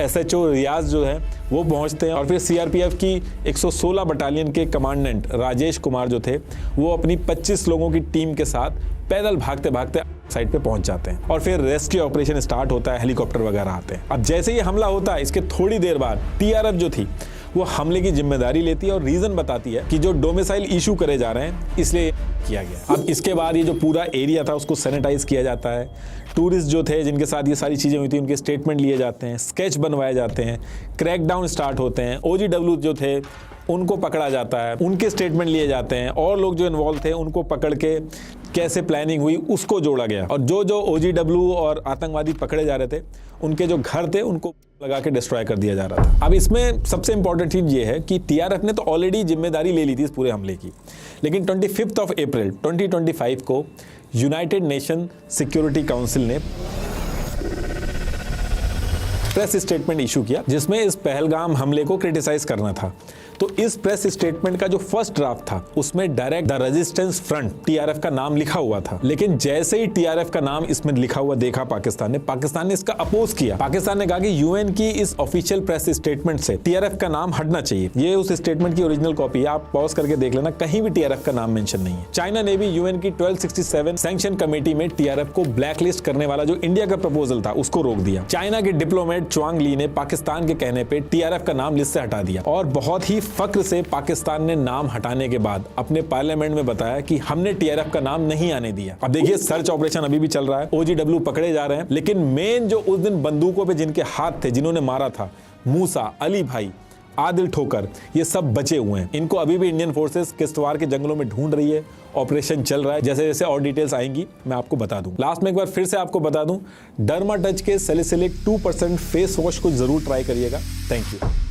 SHO रियाज जो है वो पहुंचते हैं, और फिर CRPF की 116 बटालियन के कमांडेंट राजेश कुमार जो थे वो अपनी 25 लोगों की टीम के साथ पैदल भागते भागते साइड पे पहुंच जाते हैं, और फिर रेस्क्यू ऑपरेशन स्टार्ट होता है। हेलीकॉप्टर वगैरह आते हैं। अब जैसे ही हमला होता है, इसके थोड़ी देर बाद TRF जो थी वो हमले की जिम्मेदारी लेती है और रीजन बताती है कि जो डोमिसाइल इशू करे जा रहे हैं इसलिए किया गया। अब इसके बाद ये जो पूरा एरिया था उसको सैनिटाइज किया जाता है। टूरिस्ट जो थे जिनके साथ ये सारी चीज़ें हुई थी उनके स्टेटमेंट लिए जाते हैं, स्केच बनवाए जाते हैं, क्रैकडाउन स्टार्ट होते हैं। OGW जो थे उनको पकड़ा जाता है, उनके स्टेटमेंट लिए जाते हैं, और लोग जो इन्वॉल्व थे उनको पकड़ के कैसे प्लानिंग हुई उसको जोड़ा गया, और जो OGW और आतंकवादी पकड़े जा रहे थे उनके जो घर थे उनको लगा के डिस्ट्रॉय कर दिया जा रहा था। अब इसमें सबसे इंपॉर्टेंट चीज ये है कि TRF ने तो ऑलरेडी जिम्मेदारी ले ली थी इस पूरे हमले की, लेकिन 25 अप्रैल 2025 को यूनाइटेड नेशन सिक्योरिटी काउंसिल ने प्रेस स्टेटमेंट इशू किया जिसमें इस पहलगाम हमले को क्रिटिसाइज करना था। तो इस प्रेस स्टेटमेंट का जो फर्स्ट ड्राफ्ट था उसमें direct the resistance front TRF का नाम लिखा हुआ था, लेकिन जैसे ही TRF का नाम इसमें लिखा हुआ देखा पाकिस्तान ने इसका अपोज किया। पाकिस्तान ने कहा कि UN की इस ऑफिशियल प्रेस स्टेटमेंट से TRF का नाम हटना चाहिए। ये उस स्टेटमेंट की ओरिजिनल कॉपी है, आप पॉज करके देख लेना, कहीं भी TRF का नाम मेंशन नहीं है। चाइना ने भी UN की 1267 सैंक्शन कमेटी में TRF को ब्लैकलिस्ट करने वाला जो इंडिया का प्रपोजल था उसको रोक दिया। चाइना के डिप्लोमेट च्वांग ली ने पाकिस्तान के कहने पे TRF का नाम लिस्ट से हटा दिया, और बहुत ही फक्र से पाकिस्तान ने नाम हटाने के बाद अपने पार्लियामेंट में बताया कि हमने TRF का नाम नहीं आने दिया। अब देखिए सर्च ऑपरेशन अभी भी चल रहा है, OGW पकड़े जा रहे हैं, लेकिन मेन जो उस दिन बंदूकों पे जिनके हाथ थे, जिन्होंने मारा था, मूसा, अली भाई, आदिल ठोकर, ये सब बचे हुए हैं। इनको अभी भी इंडियन फोर्सेस किश्तवाड़ के जंगलों में ढूंढ रही है, ऑपरेशन चल रहा है। जैसे जैसे और डिटेल्स आएंगी मैं आपको बता दूं। लास्ट में एक बार फिर से आपको बता दूं, डर्मा टच के सैलिसिलिक 2% फेस वॉश को जरूर ट्राई करिएगा। Thank you.